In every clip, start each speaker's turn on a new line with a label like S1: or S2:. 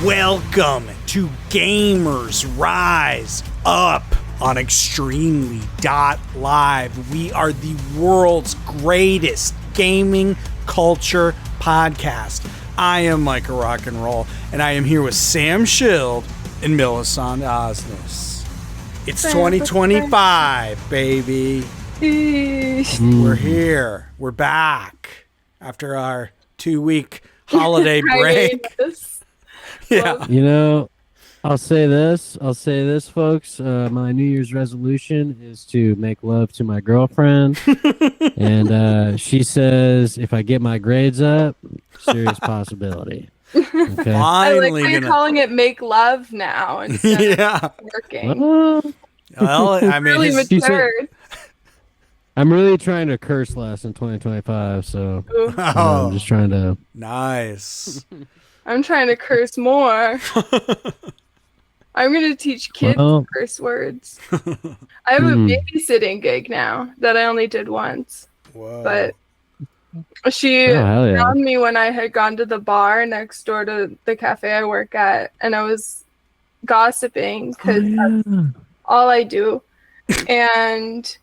S1: Welcome to Gamers Rise Up on Extremely.live. We are the world's greatest gaming culture podcast. I am Micah Rock and Roll, and I am here with Sam Schild and Melisande Osnes. It's 2025, baby. We're here. We're back after our 2-week holiday break. Yeah.
S2: You know, I'll say this, folks. My New Year's resolution is to make love to my girlfriend. And she says if I get my grades up, serious possibility. Okay.
S1: Finally,
S3: I like calling it make love now instead of working.
S1: Well, I mean,
S3: really matured.
S2: I'm really trying to curse less in 2025, so I'm just trying to.
S1: Nice.
S3: I'm trying to curse more. I'm going to teach kids curse words. I have a babysitting gig now that I only did once.
S1: Whoa.
S3: But she found me when I had gone to the bar next door to the cafe I work at, and I was gossiping because that's all I do. And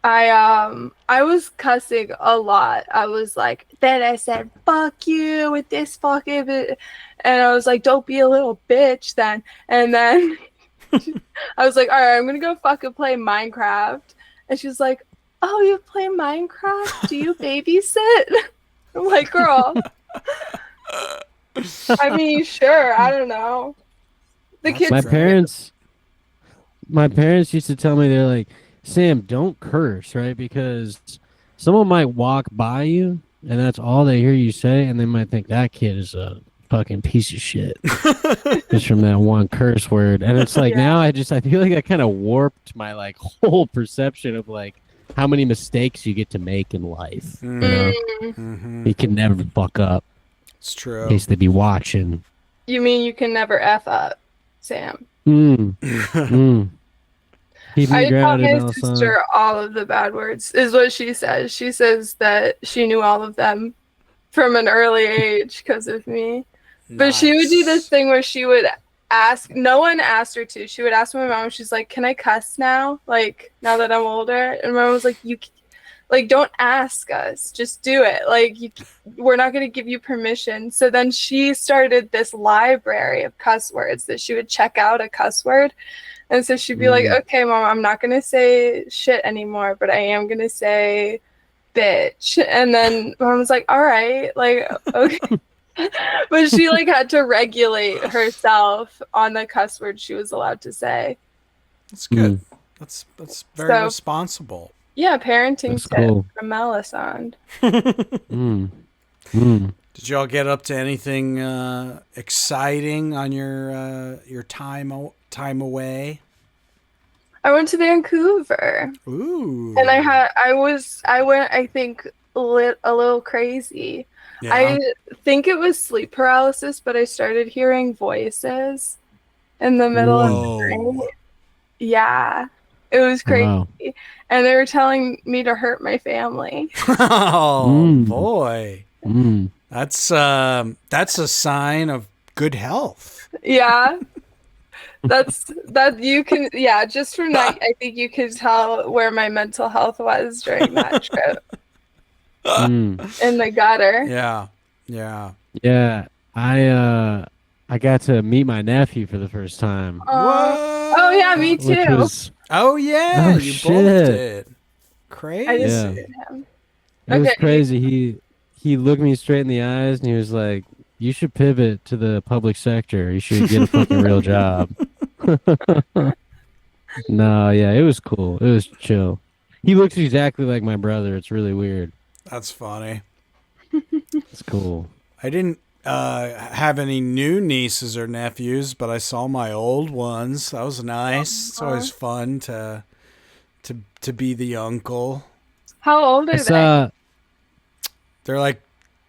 S3: I was cussing a lot. I was like, then I said, fuck you with this fucking bit. And I was like, don't be a little bitch then. And then I was like, all right, I'm going to go fucking play Minecraft. And she's like, oh, you play Minecraft? Do you babysit? I'm like, girl. I mean, sure. I don't know. The kids.
S2: My parents used to tell me, they're like, Sam, don't curse, right? Because someone might walk by you, and that's all they hear you say, and they might think that kid is a fucking piece of shit just from that one curse word. And it's like now I feel like I kind of warped my like whole perception of like how many mistakes you get to make in life. You know? You can never fuck up.
S1: It's true.
S2: In case they be watching.
S3: You mean you can never F up, Sam? I taught my sister all of the bad words, is what she says. She says that she knew all of them from an early age because of me. Nice. But she would do this thing where she would ask, no one asked her to. She would ask my mom, she's like, can I cuss now? Like, now that I'm older? And my mom was like, don't ask us. Just do it. Like, we're not going to give you permission. So then she started this library of cuss words that she would check out a cuss word. And so she'd be like, okay, Mom, I'm not going to say shit anymore, but I am going to say bitch. And then Mom was like, all right, like, okay. But she like had to regulate herself on the cuss words she was allowed to say.
S1: That's good. That's very responsible.
S3: Yeah, parenting tip from Melisande.
S1: Did y'all get up to anything exciting on your time away?
S3: I went to Vancouver.
S1: Ooh.
S3: And I went, I think, a little crazy. Yeah. I think it was sleep paralysis, but I started hearing voices in the middle of the night. Yeah. It was crazy. Wow. And they were telling me to hurt my family.
S1: Oh, boy. That's a sign of good health.
S3: Yeah. That you can, just from that, I think you could tell where my mental health was during that trip. In the gutter.
S1: Yeah.
S2: I got to meet my nephew for the first time.
S3: Oh yeah, me too.
S1: You both did. Crazy.
S3: I just did him.
S2: It was crazy. He looked me straight in the eyes and he was like, you should pivot to the public sector. You should get a fucking real job. No, yeah, it was cool. It was chill. He looks exactly like my brother. It's really weird.
S1: That's funny.
S2: It's cool.
S1: I didn't have any new nieces or nephews, but I saw my old ones. That was nice. It's always fun to be the uncle.
S3: How old are they?
S1: They're like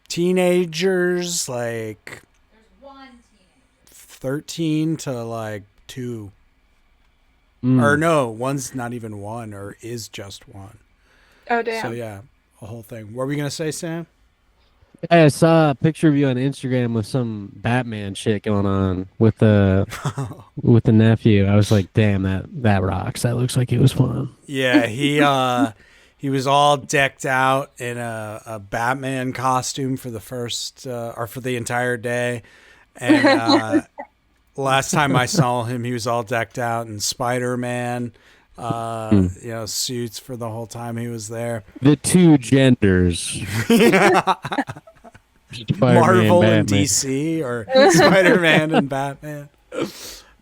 S1: teenagers, like
S4: there's one teenager.
S1: 13 to like 2. Or no, one's not even 1 or is just 1.
S3: Oh, damn.
S1: So yeah, a whole thing. What were we going to say, Sam?
S2: I saw a picture of you on Instagram with some Batman shit going on with the nephew. I was like, damn, that rocks. That looks like it was fun.
S1: Yeah, he was all decked out in a Batman costume for the first or for the entire day, and last time I saw him, he was all decked out in Spider-Man, suits for the whole time he was there.
S2: The two genders.
S1: Marvel and
S2: Batman.
S1: DC, or Spider-Man and Batman.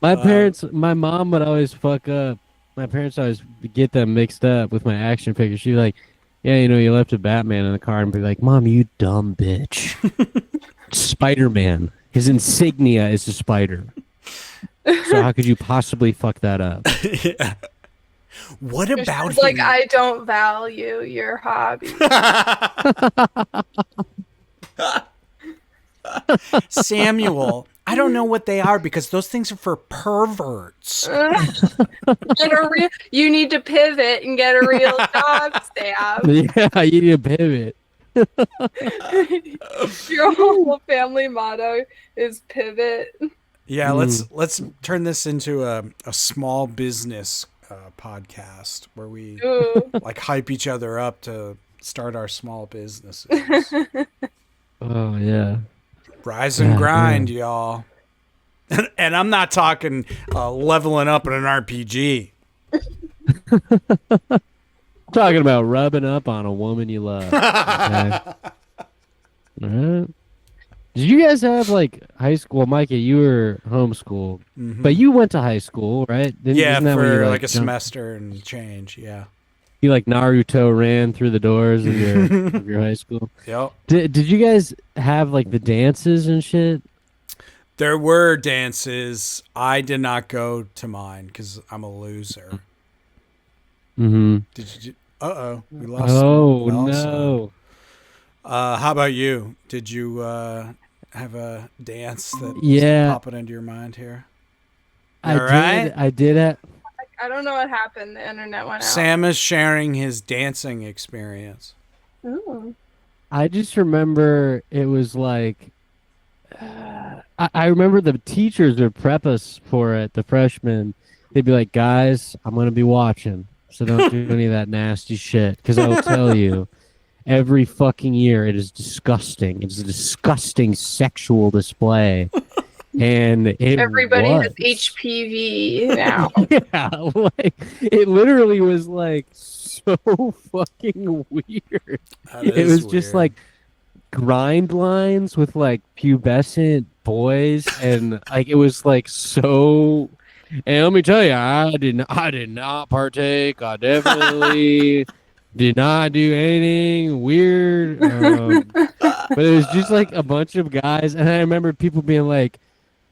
S2: My mom would always fuck up. My parents always get them mixed up with my action figures. She'd be like, yeah, you left a Batman in the car, and be like, Mom, you dumb bitch. Spider-Man. His insignia is a spider. So how could you possibly fuck that up?
S1: Yeah. What about him?
S3: Like, I don't value your hobby.
S1: Samuel, I don't know what they are because those things are for perverts.
S3: You need to pivot and get a real job, Sam.
S2: Yeah, you need a pivot.
S3: Your whole family motto is pivot.
S1: Yeah, let's turn this into a small business podcast where we like hype each other up to start our small businesses.
S2: Oh yeah,
S1: rise and grind, y'all. And I'm not talking leveling up in an RPG.
S2: Talking about rubbing up on a woman you love. Okay. All right. Did you guys have like high school? Well, Micah, you were homeschooled, but you went to high school, right? Isn't that
S1: for
S2: when you,
S1: like a semester and change. Yeah.
S2: You like Naruto ran through the doors of your of your high school.
S1: Yep.
S2: Did you guys have like the dances and shit?
S1: There were dances. I did not go to mine because I'm a loser.
S2: Mm-hmm.
S1: Did you? We lost.
S2: Oh
S1: Melisande.
S2: no.
S1: How about you? Did you have a dance that was popping into your mind here?
S2: I did.
S3: I don't know what happened. The internet went out.
S1: Sam is sharing his dancing experience.
S3: Ooh.
S2: I just remember it was like I remember the teachers would prep us for it, the freshmen. They'd be like, guys, I'm going to be watching, so don't do any of that nasty shit, because I will tell you, every fucking year it is disgusting. It's a disgusting sexual display. And
S3: everybody has HPV now.
S2: Yeah, like it literally was like so fucking weird. It was just like grind lines with like pubescent boys, and like it was like so. And let me tell you, I did not partake. I definitely did not do anything weird. But it was just like a bunch of guys, and I remember people being like,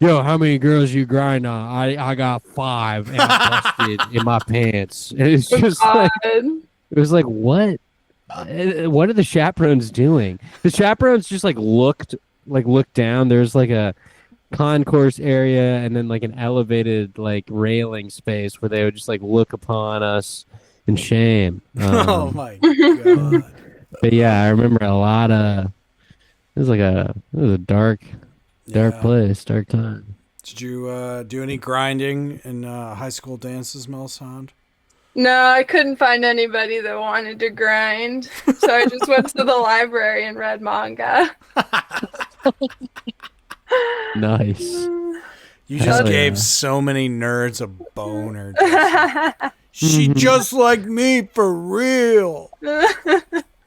S2: yo, how many girls you grind on? I got 5 and I busted in my pants. And it's just like, it was like, what? What are the chaperones doing? The chaperones just like looked down. There's like a concourse area and then like an elevated like railing space where they would just like look upon us in shame.
S1: Oh my God.
S2: But yeah, I remember a lot of, it was a dark place, dark time.
S1: Did you do any grinding in high school dances, Melisande?
S3: No, I couldn't find anybody that wanted to grind, so I just went to the library and read manga.
S2: Nice.
S1: You just gave so many nerds a boner. She just like me for real.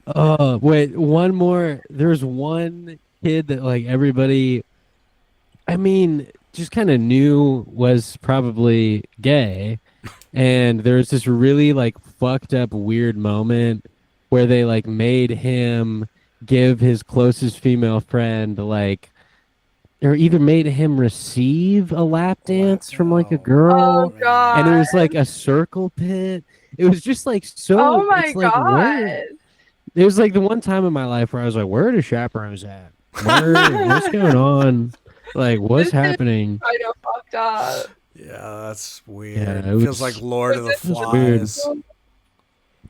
S2: Oh, wait, one more. There's one kid that like everybody, I mean, just kind of knew was probably gay, and there's this really like fucked up weird moment where they like made him give his closest female friend like, or even made him receive a lap dance from like a girl.
S3: Oh God.
S2: And it was like a circle pit. It was just like so.
S3: Oh my
S2: it's like,
S3: God.
S2: what? It was like the one time in my life where I was like, where are the chaperones at? What's going on? Like, what's happening?
S3: I know, fucked up.
S1: Yeah, that's weird.
S2: Yeah,
S1: it feels like Lord of the Flies.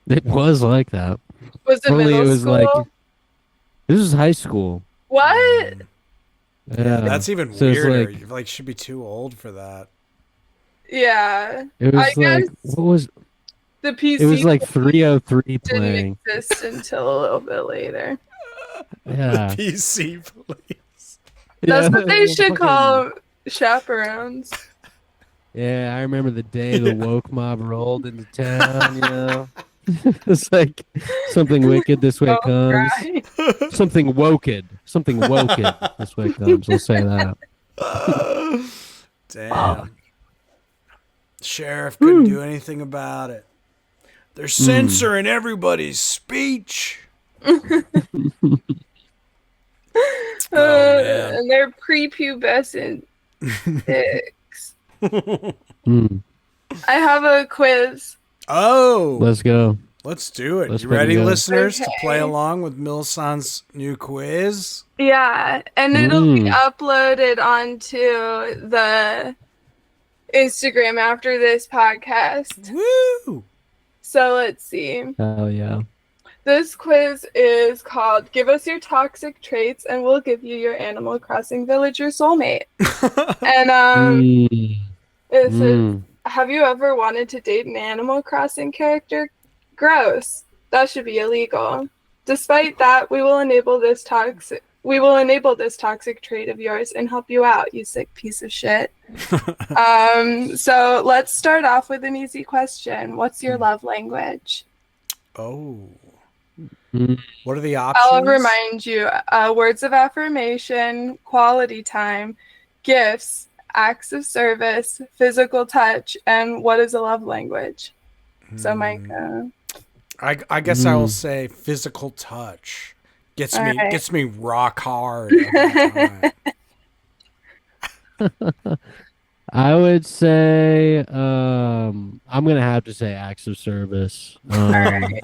S2: It was like that.
S3: Was it
S2: Only
S3: middle
S2: it was
S3: school?
S2: like, This is high school.
S3: What?
S2: Yeah,
S1: That's even
S2: so it's
S1: weirder.
S2: like
S1: You like should be too old for that.
S3: Yeah.
S2: it
S3: I
S2: was like
S3: guess
S2: what was
S3: the
S2: it was
S3: PC
S2: like 303
S3: didn't
S2: playing.
S3: exist until a little bit later.
S2: Yeah,
S1: PC, please.
S3: That's
S2: yeah,
S3: what they
S2: the
S3: should
S2: fucking-
S3: call chaperones.
S2: Yeah, I remember the day the woke mob rolled into town. You know, it's like something wicked this way
S3: Oh,
S2: comes.
S3: right.
S2: Something woked. Something woked this way comes. We'll say that.
S1: Damn. Sheriff couldn't do anything about it. They're censoring everybody's speech. Man.
S3: And they're prepubescent dicks.
S2: Hmm.
S3: I have a quiz.
S1: Oh,
S2: Let's go.
S1: let's do it.
S2: Let's
S1: You
S2: fucking
S1: ready,
S2: go.
S1: listeners, to
S3: Okay.
S1: play along with Milisande's new quiz?
S3: Yeah, and it'll be uploaded onto the Instagram after this podcast.
S1: Woo!
S3: So let's see.
S2: Hell yeah.
S3: This quiz is called Give Us Your Toxic Traits and We'll Give You Your Animal Crossing Villager Soulmate. And
S2: Mm.
S3: it says,
S2: Mm.
S3: have you ever wanted to date an Animal Crossing character? Gross. That should be illegal. Despite that, we will enable this toxic trait of yours and help you out, you sick piece of shit. So let's start off with an easy question. What's your love language?
S1: Oh.
S2: Mm.
S1: What are the options?
S3: I'll remind you, words of affirmation, quality time, gifts, acts of service, physical touch, and what is a love language? So, Micah.
S1: I guess I will say physical touch. Gets me rock hard every time.
S2: I would say I'm gonna have to say acts of service. I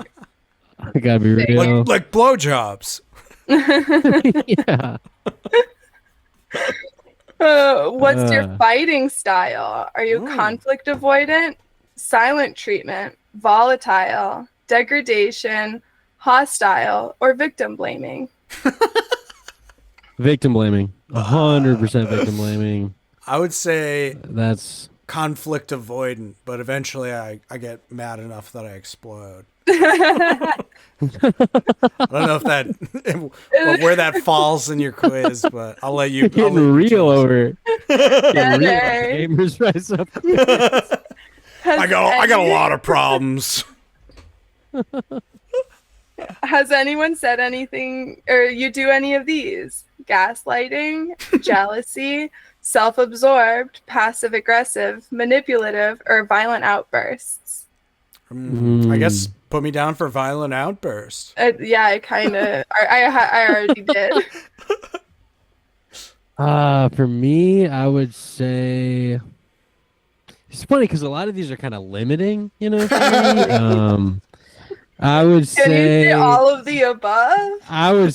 S2: gotta be real.
S1: like blowjobs.
S2: Yeah.
S3: What's your fighting style? Are you conflict avoidant, silent treatment, volatile, degradation, hostile, or victim blaming?
S2: Victim blaming. 100% victim blaming.
S1: I would say
S2: That's
S1: conflict avoidant, but eventually I get mad enough that I explode. I don't know if that where that falls in your quiz, but I'll let you.
S2: getting
S1: I'll let you
S2: real
S1: choose.
S2: over it. Getting real.
S3: Okay.
S2: Gamers rise up.
S1: I got a lot of problems.
S3: Has anyone said anything, or you do any of these? Gaslighting, jealousy, self-absorbed, passive-aggressive, manipulative, or violent outbursts?
S1: I guess put me down for violent outburst.
S3: Yeah, I kind of. I already did.
S2: For me, I would say it's funny because a lot of these are kind of limiting, you know. For me. I would
S3: Can you
S2: say
S3: say all of the above?
S2: I would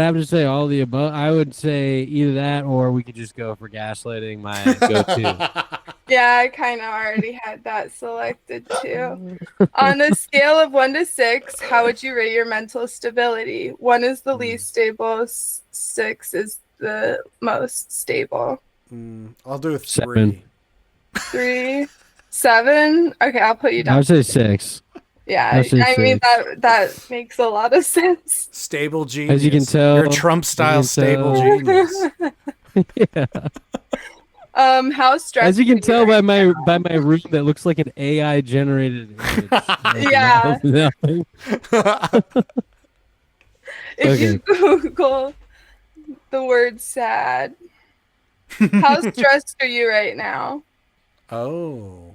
S2: have to say all the above. I would say either that or we could just go for gaslighting, my go-to.
S3: Yeah, I kind of already had that selected too. On a scale of 1 to 6, how would you rate your mental stability? 1 is the least stable, 6 is the most stable.
S1: I'll do a 3.
S2: 7.
S3: 3, 7. Okay, I'll put you
S2: I
S3: down.
S2: would say 6.
S3: Yeah,
S2: I'll say
S3: I mean
S2: 6.
S3: that makes a lot of sense.
S1: Stable genius.
S2: As you can tell,
S1: you're a Trump-style stable
S2: tell.
S1: genius.
S2: Yeah.
S3: How stressed?
S2: As you can
S3: are
S2: tell
S3: right
S2: by my room that looks like an AI generated image.
S3: Yeah.
S2: Nothing.
S3: If you Google the word sad, how stressed are you right now?
S1: Oh.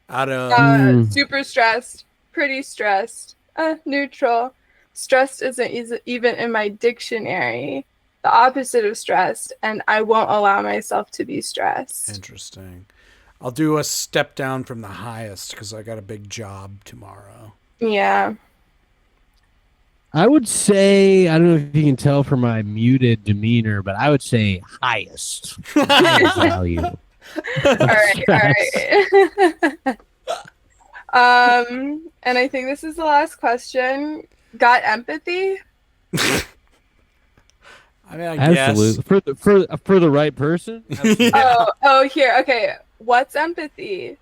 S1: Out of
S3: Super stressed, pretty stressed, neutral. Stressed isn't even in my dictionary. The opposite of stressed, and I won't allow myself to be stressed.
S1: Interesting. I'll do a step down from the highest because I got a big job tomorrow.
S3: Yeah.
S2: I would say, I don't know if you can tell from my muted demeanor, but I would say highest value.
S3: All right. And I think this is the last question. Got empathy?
S1: I mean, I
S2: Absolutely. For the right person. Absolutely.
S1: Yeah.
S3: Oh, here. Okay. What's empathy?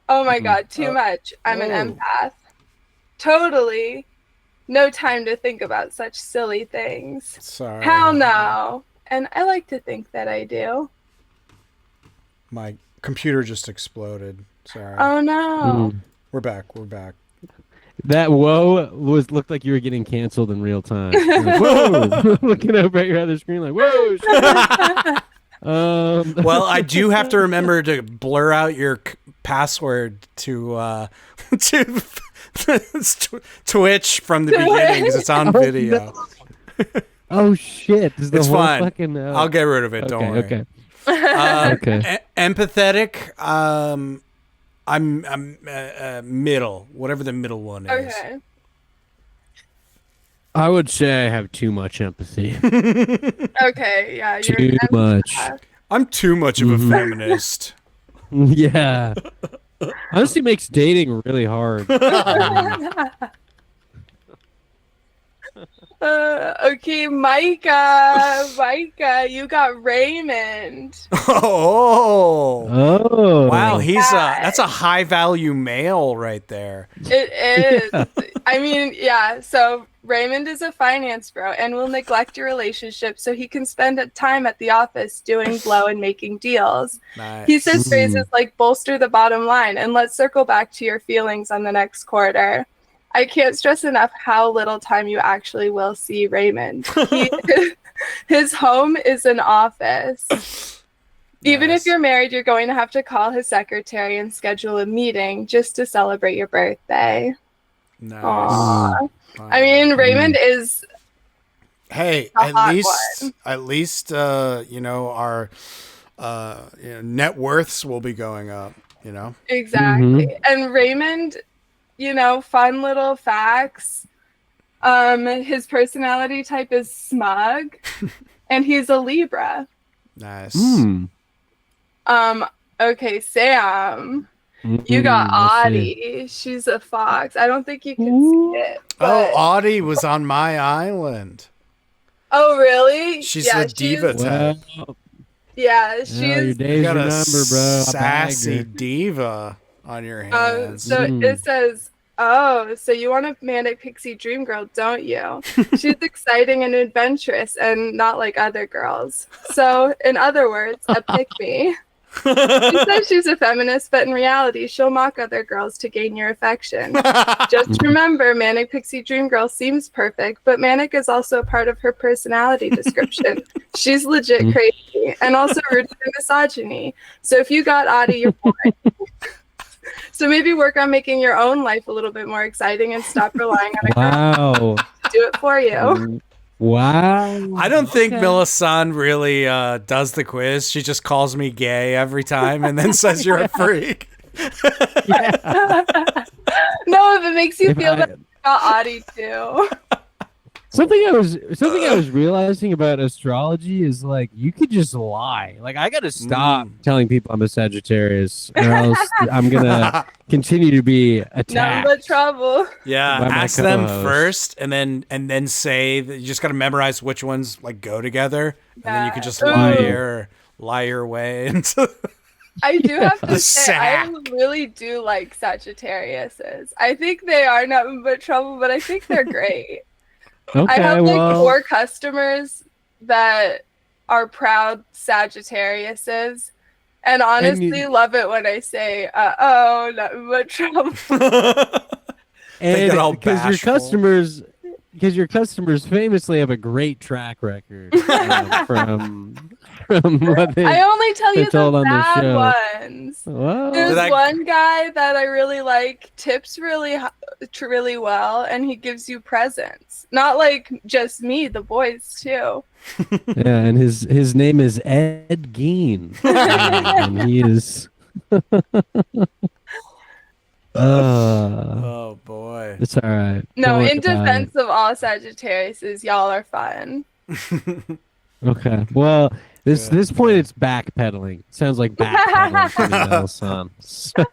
S3: Oh my God, too much. I'm an
S1: oh.
S3: empath. Totally. No time to think about such silly things.
S1: Sorry.
S3: Hell no. And I like to think that I do.
S1: My computer just exploded. Sorry.
S3: Oh no.
S1: We're back. We're back.
S2: That whoa looked like you were getting canceled in real time. You're like, whoa, looking over at your other screen like, whoa. Shit.
S1: Well, I do have to remember to blur out your password to Twitch from the beginning because it's on video.
S2: No. Oh shit! This is the
S1: It's
S2: whole
S1: fine.
S2: Fucking,
S1: I'll get rid of it. Don't worry.
S2: Okay.
S1: Okay. Empathetic. I'm middle. Whatever the middle one is.
S3: Okay.
S2: I would say I have too much empathy.
S3: Okay, yeah. You're
S2: Too much.
S1: I'm too much of a feminist.
S2: Yeah. Honestly, makes dating really hard.
S3: Okay, Micah, you got Raymond.
S1: Oh. Wow,
S3: Yeah.
S1: that's a high value male right there.
S3: It is. Yeah. I mean, yeah. So Raymond is a finance bro and will neglect your relationship so he can spend time at the office doing blow and making deals.
S1: Nice.
S3: He says phrases like bolster the bottom line and let's circle back to your feelings on the next quarter. I can't stress enough how little time you actually will see Raymond. His home is an office. Even if you're married, you're going to have to call his secretary and schedule a meeting just to celebrate your birthday.
S1: Nice.
S3: Aww. I mean, Raymond is.
S1: Hey, at least you know our net worths will be going up. You know.
S3: Exactly, and Raymond, you know, fun little facts. His personality type is smug, and he's a Libra.
S1: Nice.
S3: Okay, Sam. You got Audie. She's a fox. I don't think you can see it. But...
S1: Oh, Audie was on my island.
S3: Oh, really?
S1: She's a diva type.
S3: Yeah, she's.
S2: Your day's your number, bro.
S1: Sassy diva on your hands.
S3: So it says, oh, so you want a manic pixie dream girl, don't you? She's exciting and adventurous and not like other girls. So, in other words, a pick-me. She says she's a feminist, but in reality, she'll mock other girls to gain your affection. Just remember, Manic Pixie Dream Girl seems perfect, but Manic is also a part of her personality description. She's legit crazy and also rooted in misogyny. So if you got Audie, you're boring. So maybe work on making your own life a little bit more exciting and stop relying on a girl to do it for you.
S2: Wow.
S1: I don't think Melisande really does the quiz. She just calls me gay every time and then says you're a freak.
S3: No, if it makes you feel that you got Audie too.
S2: Something I was realizing about astrology is like you could just lie. Like I gotta stop telling people I'm a Sagittarius, or else I'm gonna continue to be attacked.
S3: Nothing but trouble.
S1: Yeah, ask them first, and then say that you just gotta memorize which ones like go together, and then you can just lie your way into.
S3: I do have to say, I really do like Sagittariuses. I think they are nothing but trouble, but I think they're great.
S2: Okay,
S3: I have like 4 customers that are proud Sagittariuses, and honestly love it when I say, "Oh, nothing but trouble."
S2: And because your customers famously have a great track record from what they.
S3: I only tell you
S2: told
S3: the
S2: on
S3: bad
S2: the
S3: ones.
S2: Well,
S3: There's one guy that I really like, tips really well, and he gives you presents. Not like just me, the boys too.
S2: Yeah, and his name is Ed Gein, and he is.
S1: Oh boy,
S2: it's all right.
S3: No, in defense of all Sagittariuses, y'all are fun.
S2: Okay, well, this point it's backpedaling. Sounds like backpedaling for me, Melisande. So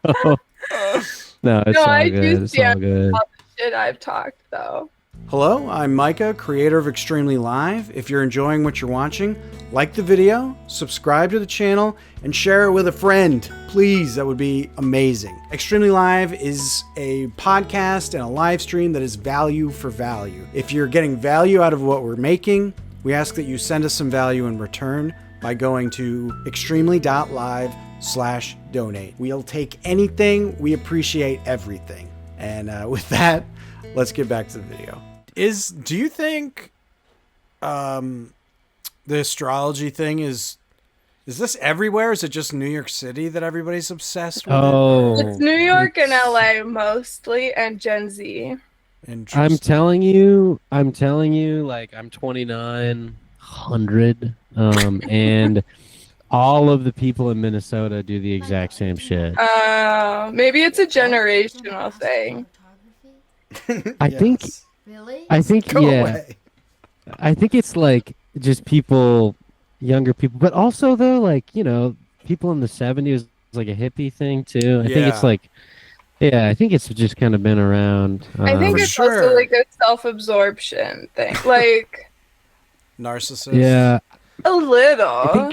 S2: no, it's all
S3: I
S2: good.
S3: do
S2: It's all good.
S3: all the shit I've talked though.
S1: Hello, I'm Micah, creator of Extremely Live. If you're enjoying what you're watching, like the video, subscribe to the channel, and share it with a friend. Please, that would be amazing. Extremely Live is a podcast and a live stream that is value for value. If you're getting value out of what we're making, we ask that you send us some value in return by going to extremely.live/donate. We'll take anything. We appreciate everything. And with that, let's get back to the video. Do you think the astrology thing is this everywhere? Is it just New York City that everybody's obsessed with?
S3: It's New York and LA mostly, and Gen Z.
S2: I'm telling you, like I'm 2,900, and all of the people in Minnesota do the exact same shit.
S3: Maybe it's a generational thing.
S2: I think.
S4: Really?
S2: I think
S1: Go away.
S2: I think it's like just people, younger people, but also though, like, you know, people in the 70s, like a hippie thing too. I think it's like, I think it's just kind of been around.
S3: I think it's also like a self-absorption thing, like
S1: narcissist.
S2: Yeah,
S3: a little,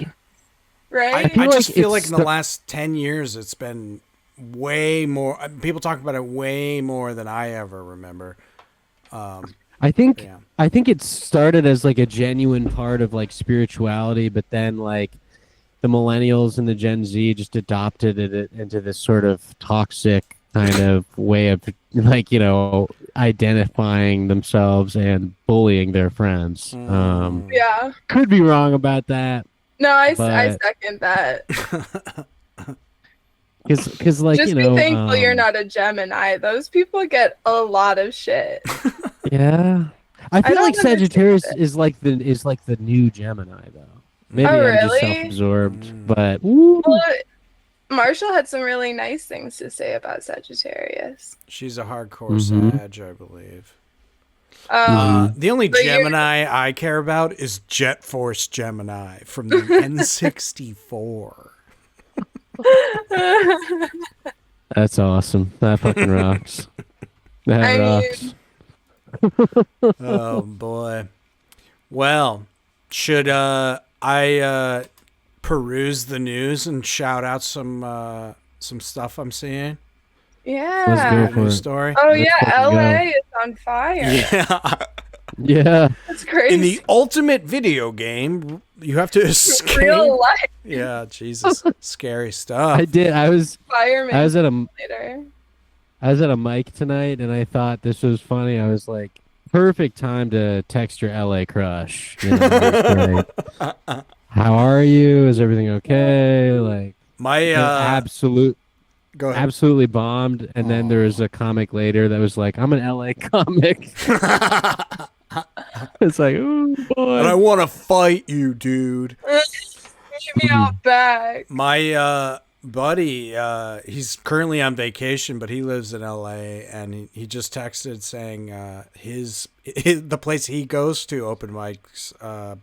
S3: right?
S1: I just feel like in the last 10 years, it's been way more. People talk about it way more than I ever remember.
S2: I think it started as like a genuine part of like spirituality, but then like the millennials and the Gen Z just adopted it into this sort of toxic kind of way of like, you know, identifying themselves and bullying their friends.
S3: Yeah.
S2: Could be wrong about that.
S3: No, I second that.
S2: Because like,
S3: just
S2: you know,
S3: be thankful you're not a Gemini. Those people get a lot of shit.
S2: Yeah, I feel like Sagittarius is like the new Gemini though. Maybe I'm just self-absorbed, but
S3: well, Marshall had some really nice things to say about Sagittarius.
S1: She's a hardcore Sag, I believe. The only
S3: but
S1: Gemini I care about is Jet Force Gemini from the N64.
S2: That's awesome. That fucking rocks. That rocks.
S1: Oh boy. Well, should I peruse the news and shout out some stuff I'm seeing?
S3: Yeah.
S2: Let's go for it.
S1: Story.
S3: Oh yeah, LA is on fire.
S1: Yeah.
S2: Yeah.
S3: That's crazy.
S1: In the ultimate video game, you have to escape.
S3: Real life.
S1: Yeah, Jesus, scary stuff.
S2: I was
S3: Fireman.
S2: I was at a
S3: later.
S2: mic tonight, and I thought this was funny. I was like, perfect time to text your LA crush. You know, like, how are you? Is everything okay? Like
S1: My
S2: absolutely bombed. And then there was a comic later that was like, I'm an LA comic. It's like, oh boy.
S1: And I want to fight you, dude.
S3: Get me out back.
S1: My buddy, he's currently on vacation, but he lives in LA, and he just texted saying the place he goes to open mics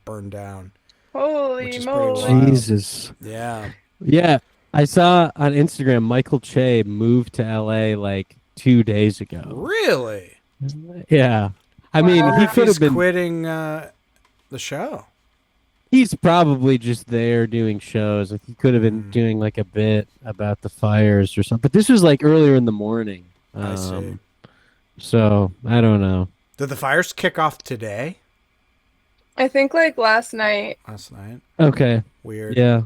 S1: burned down.
S3: Holy moly!
S2: Jesus.
S1: Yeah.
S2: Yeah, I saw on Instagram Michael Che moved to LA like 2 days ago.
S1: Really?
S2: Yeah. I mean, he could have been
S1: quitting the show.
S2: He's probably just there doing shows. Like he could have been doing like a bit about the fires or something. But this was like earlier in the morning.
S1: I see.
S2: So I don't know.
S1: Did the fires kick off today?
S3: I think like last night.
S2: Okay.
S1: Weird.
S2: Yeah.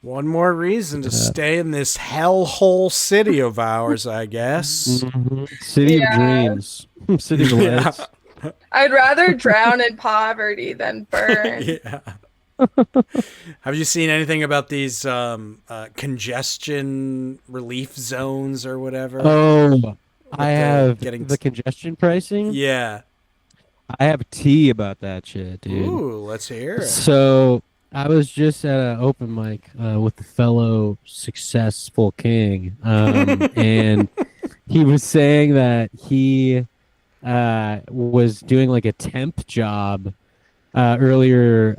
S1: One more reason to stay in this hellhole city of ours, I guess.
S2: City of dreams. City of lights.
S3: I'd rather drown in poverty than burn.
S1: Yeah. Have you seen anything about these congestion relief zones or whatever?
S2: Oh, I have the congestion pricing.
S1: Yeah.
S2: I have tea about that shit, dude.
S1: Ooh, let's hear it.
S2: So I was just at an open mic with a fellow successful king, and he was saying that he was doing like a temp job earlier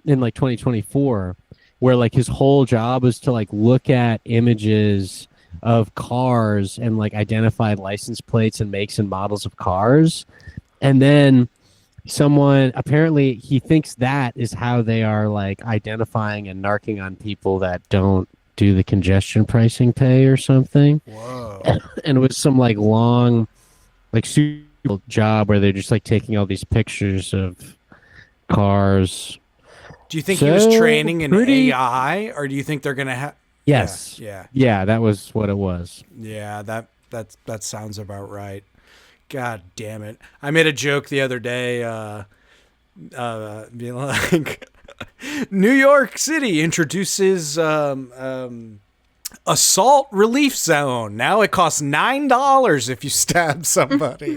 S2: in like 2024, where like his whole job was to like look at images of cars and like identified license plates and makes and models of cars. And then someone apparently he thinks that is how they are like identifying and narking on people that don't do the congestion pricing pay or something.
S1: Whoa.
S2: And it was some like long, like super job where they're just like taking all these pictures of cars.
S1: Do you think he was
S2: So,
S1: training an
S2: pretty-
S1: AI, or do you think they're gonna have?
S2: Yes.
S1: Yeah.
S2: Yeah, that was what it was.
S1: Yeah. That sounds about right. God damn it! I made a joke the other day, being like, New York City introduces assault relief zone. Now it costs $9 if you stab somebody.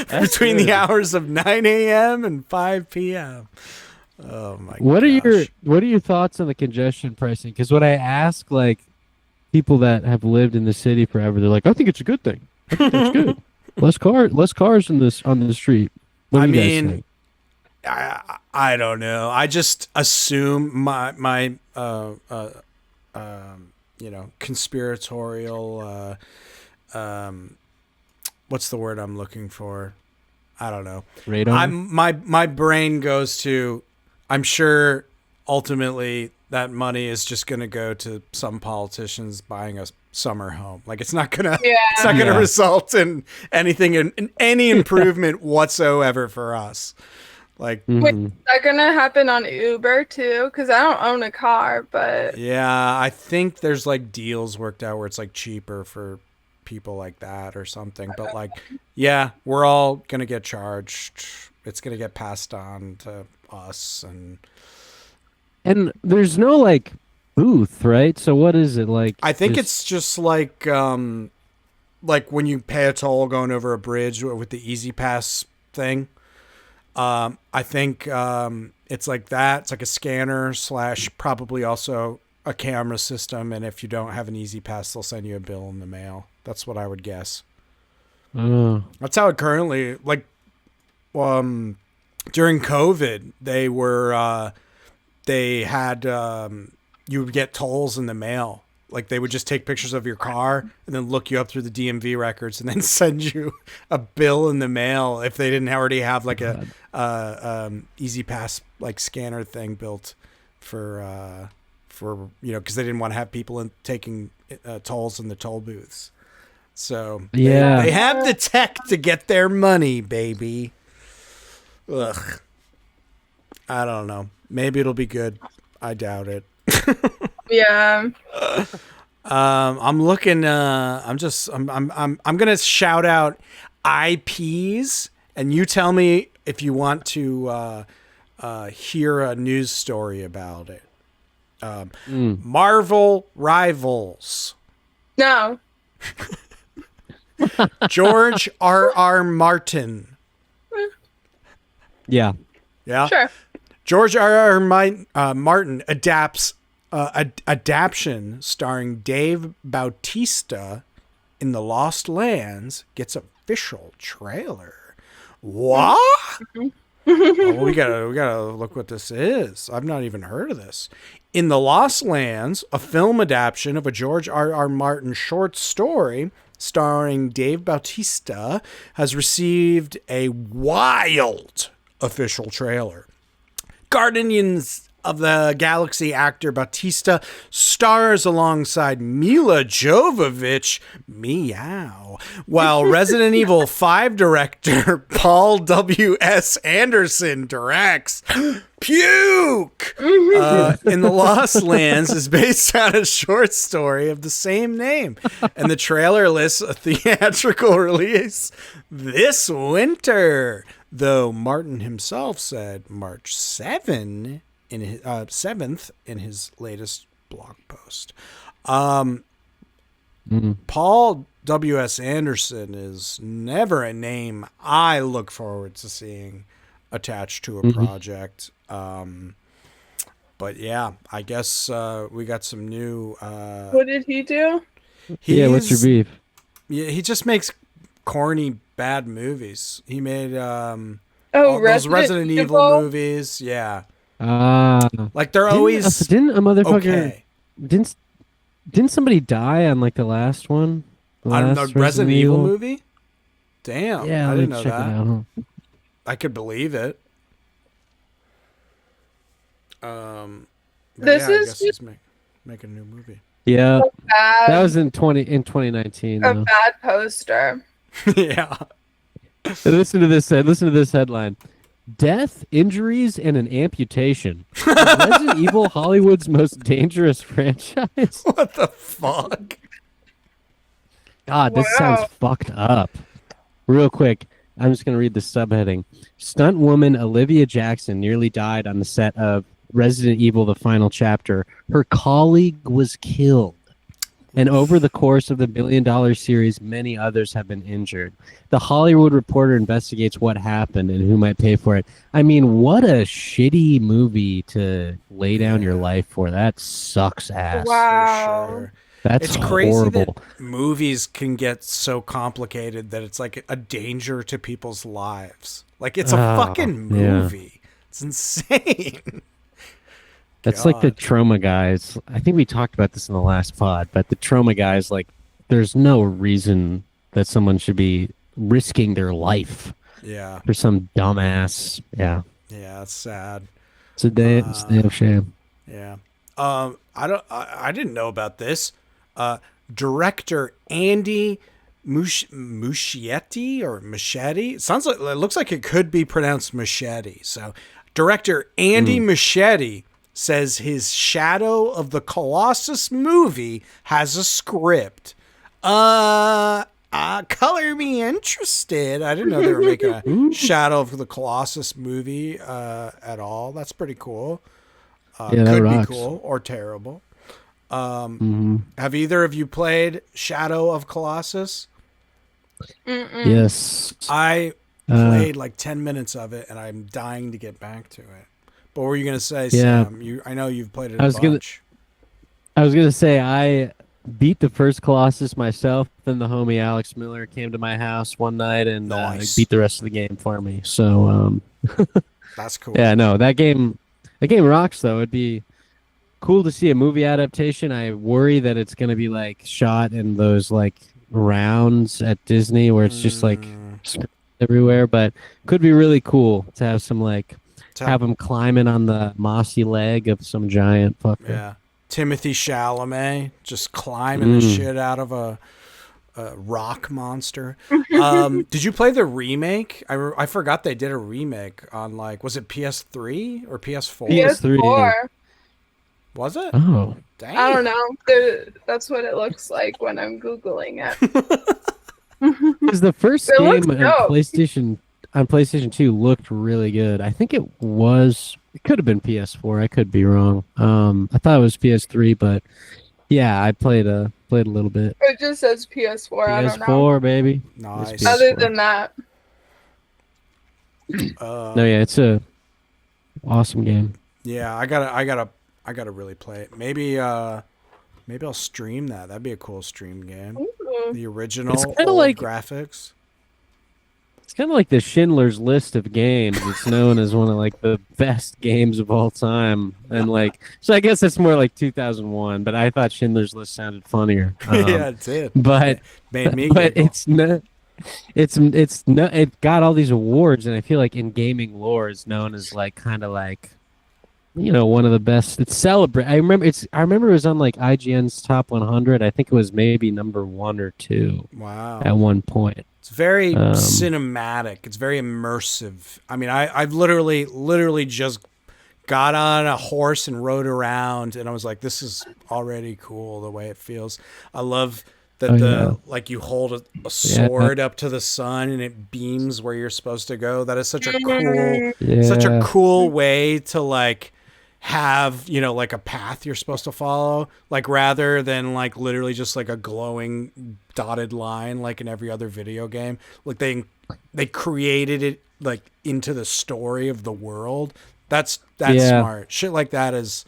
S1: Between the hours of 9 a.m. and 5 p.m. Oh my!
S2: What are
S1: gosh.
S2: your thoughts on the congestion pricing? Because when I ask like people that have lived in the city forever, they're like, I think it's a good thing. I think that's good. Less cars on the street. What do you guys think?
S1: I don't know. I just assume my conspiratorial what's the word I'm looking for? I don't know.
S2: Radar?
S1: My brain goes to, I'm sure ultimately that money is just going to go to some politicians buying a summer home. Like it's not gonna result in anything in any improvement whatsoever for us. Like,
S3: Wait, is that gonna happen on Uber too? Because I don't own a car, but
S1: yeah, I think there's like deals worked out where it's like cheaper for people like that or something. But like, yeah, we're all gonna get charged. It's gonna get passed on to us,
S2: And there's no like booth, right? So what is it like?
S1: I think it's just like when you pay a toll going over a bridge with the Easy Pass thing. I think it's like that. It's like a scanner / probably also a camera system. And if you don't have an Easy Pass, they'll send you a bill in the mail. That's what I would guess. That's how it currently, like, during COVID, they had, you would get tolls in the mail. Like they would just take pictures of your car and then look you up through the DMV records and then send you a bill in the mail if they didn't already have like a Easy Pass like scanner thing built for because they didn't want to have people taking tolls in the toll booths. So
S2: yeah,
S1: they have the tech to get their money, baby. Ugh. I don't know. Maybe it'll be good. I doubt it.
S3: yeah.
S1: I'm looking. I'm gonna shout out IPs, and you tell me if you want to hear a news story about it. Marvel Rivals.
S3: No.
S1: George R.R. Martin.
S2: yeah.
S1: Yeah.
S3: Sure.
S1: George R.R. Martin adaptation starring Dave Bautista in The Lost Lands gets official trailer. What? Oh, we gotta look what this is. I've not even heard of this. In The Lost Lands, a film adaptation of a George R.R. Martin short story starring Dave Bautista has received a wild official trailer. Guardians of the Galaxy actor Bautista stars alongside Mila Jovovich, meow, while Resident Evil 5 director Paul W.S. Anderson directs. Puke! In The Lost Lands is based on a short story of the same name, and the trailer lists a theatrical release this winter. Though Martin himself said March 7th in his latest blog post. Paul W.S. Anderson is never a name I look forward to seeing attached to a project. But yeah, I guess we got some new...
S3: What did he do?
S2: What's your beef?
S1: Yeah, he just makes corny bad movies. He made those Resident Evil movies. Yeah. Like they're always
S2: didn't a motherfucker
S1: okay.
S2: didn't didn't somebody die on like the last one? The
S1: On the
S2: last
S1: Resident Evil movie? Damn,
S2: Yeah,
S1: I
S2: let me
S1: didn't know
S2: check it
S1: that.
S2: out.
S1: I could believe it. But
S3: This
S1: yeah, I
S3: is
S1: guess he's making a new movie.
S2: Yeah, that
S3: bad,
S2: was in 2019
S3: a
S2: though.
S3: bad poster.
S1: Yeah.
S2: Listen to this. Listen to this headline: Death, injuries, and an amputation. Is Resident Evil Hollywood's most dangerous franchise?
S1: What the fuck?
S2: God, this sounds
S3: Wow.
S2: fucked up. Real quick, I'm just gonna read the subheading. Stunt woman Olivia Jackson nearly died on the set of Resident Evil: The Final Chapter. Her colleague was killed. And over the course of the billion-dollar series, many others have been injured. The Hollywood Reporter investigates what happened and who might pay for it. I mean, what a shitty movie to lay down your life for. That sucks ass.
S3: Wow.
S1: For sure.
S2: That's
S1: It's crazy
S2: horrible.
S1: that movies can get so complicated that it's like a danger to people's lives. Like it's a fucking
S2: yeah.
S1: movie. It's insane.
S2: That's like the
S1: God.
S2: trauma guys. I think we talked about this in the last pod, but the trauma guys, like, there's no reason that someone should be risking their life
S1: Yeah.
S2: for some dumbass. Yeah.
S1: Yeah, it's sad.
S2: It's a damn shame.
S1: Yeah. I didn't know about this. Director Andy Muschietti or Machete. Sounds like it looks like it could be pronounced machete. So, director Andy Muschietti says his Shadow of the Colossus movie has a script. Color me interested. I didn't know they were making a Shadow of the Colossus movie at all. That's pretty cool.
S2: Yeah, that
S1: Could
S2: rocks.
S1: be cool or terrible. Have either of you played Shadow of Colossus?
S2: Yes.
S1: I played like 10 minutes of it, and I'm dying to get back to it. But what were you gonna say,
S2: Yeah.
S1: Sam? I know you've played it
S2: I
S1: a
S2: was gonna-
S1: bunch.
S2: I was gonna say I beat the first Colossus myself. Then the homie Alex Miller came to my house one night and
S1: Nice.
S2: beat the rest of the game for me. So
S1: That's cool.
S2: yeah, no, that game rocks though. It'd be cool to see a movie adaptation. I worry that it's gonna be like shot in those like rounds at Disney where it's just like everywhere, but could be really cool to have some like have him climbing on the mossy leg of some giant fucker.
S1: Yeah. Timothy Chalamet just climbing the shit out of a rock monster. Did you play the remake? I forgot they did a remake on like, was it PS3 or PS4?
S2: PS3.
S3: PS4.
S1: Was it?
S2: Oh.
S1: Dang.
S3: I don't know. That's what it looks like when I'm Googling it.
S2: Because the first
S3: It looks
S2: game
S3: dope.
S2: on PlayStation 2 looked really good. I think it could have been PS4. I could be wrong. I thought it was PS3, but yeah, I played a little bit.
S3: It just says PS4. I don't know.
S2: PS4, baby.
S1: Nice.
S2: It's
S3: Other
S2: PS4.
S3: than that,
S2: No, yeah, it's a awesome game.
S1: Yeah, I gotta really play it. Maybe I'll stream that. That'd be a cool stream game. The original
S2: It's kinda
S1: old
S2: like-
S1: graphics.
S2: It's kind of like the Schindler's List of games. It's known as one of like the best games of all time, and like so. I guess it's more like 2001, but I thought Schindler's List sounded funnier.
S1: Yeah, it did.
S2: But
S1: Made me
S2: but
S1: giggle.
S2: it's not. It's not. It got all these awards, and I feel like in gaming lore is known as like kind of like, one of the best. It's celebrate. I remember it was on like IGN's top 100. I think it was maybe number 1 or 2
S1: Wow.
S2: at one point.
S1: It's very cinematic. It's very immersive. I mean, I've literally just got on a horse and rode around, and I was like, this is already cool the way it feels. I love that like you hold a sword up to the sun and it beams where you're supposed to go. That is such a cool way to like have like a path you're supposed to follow, like rather than like literally just like a glowing dotted line like in every other video game. Like they created it like into the story of the world. That's smart shit. Like that's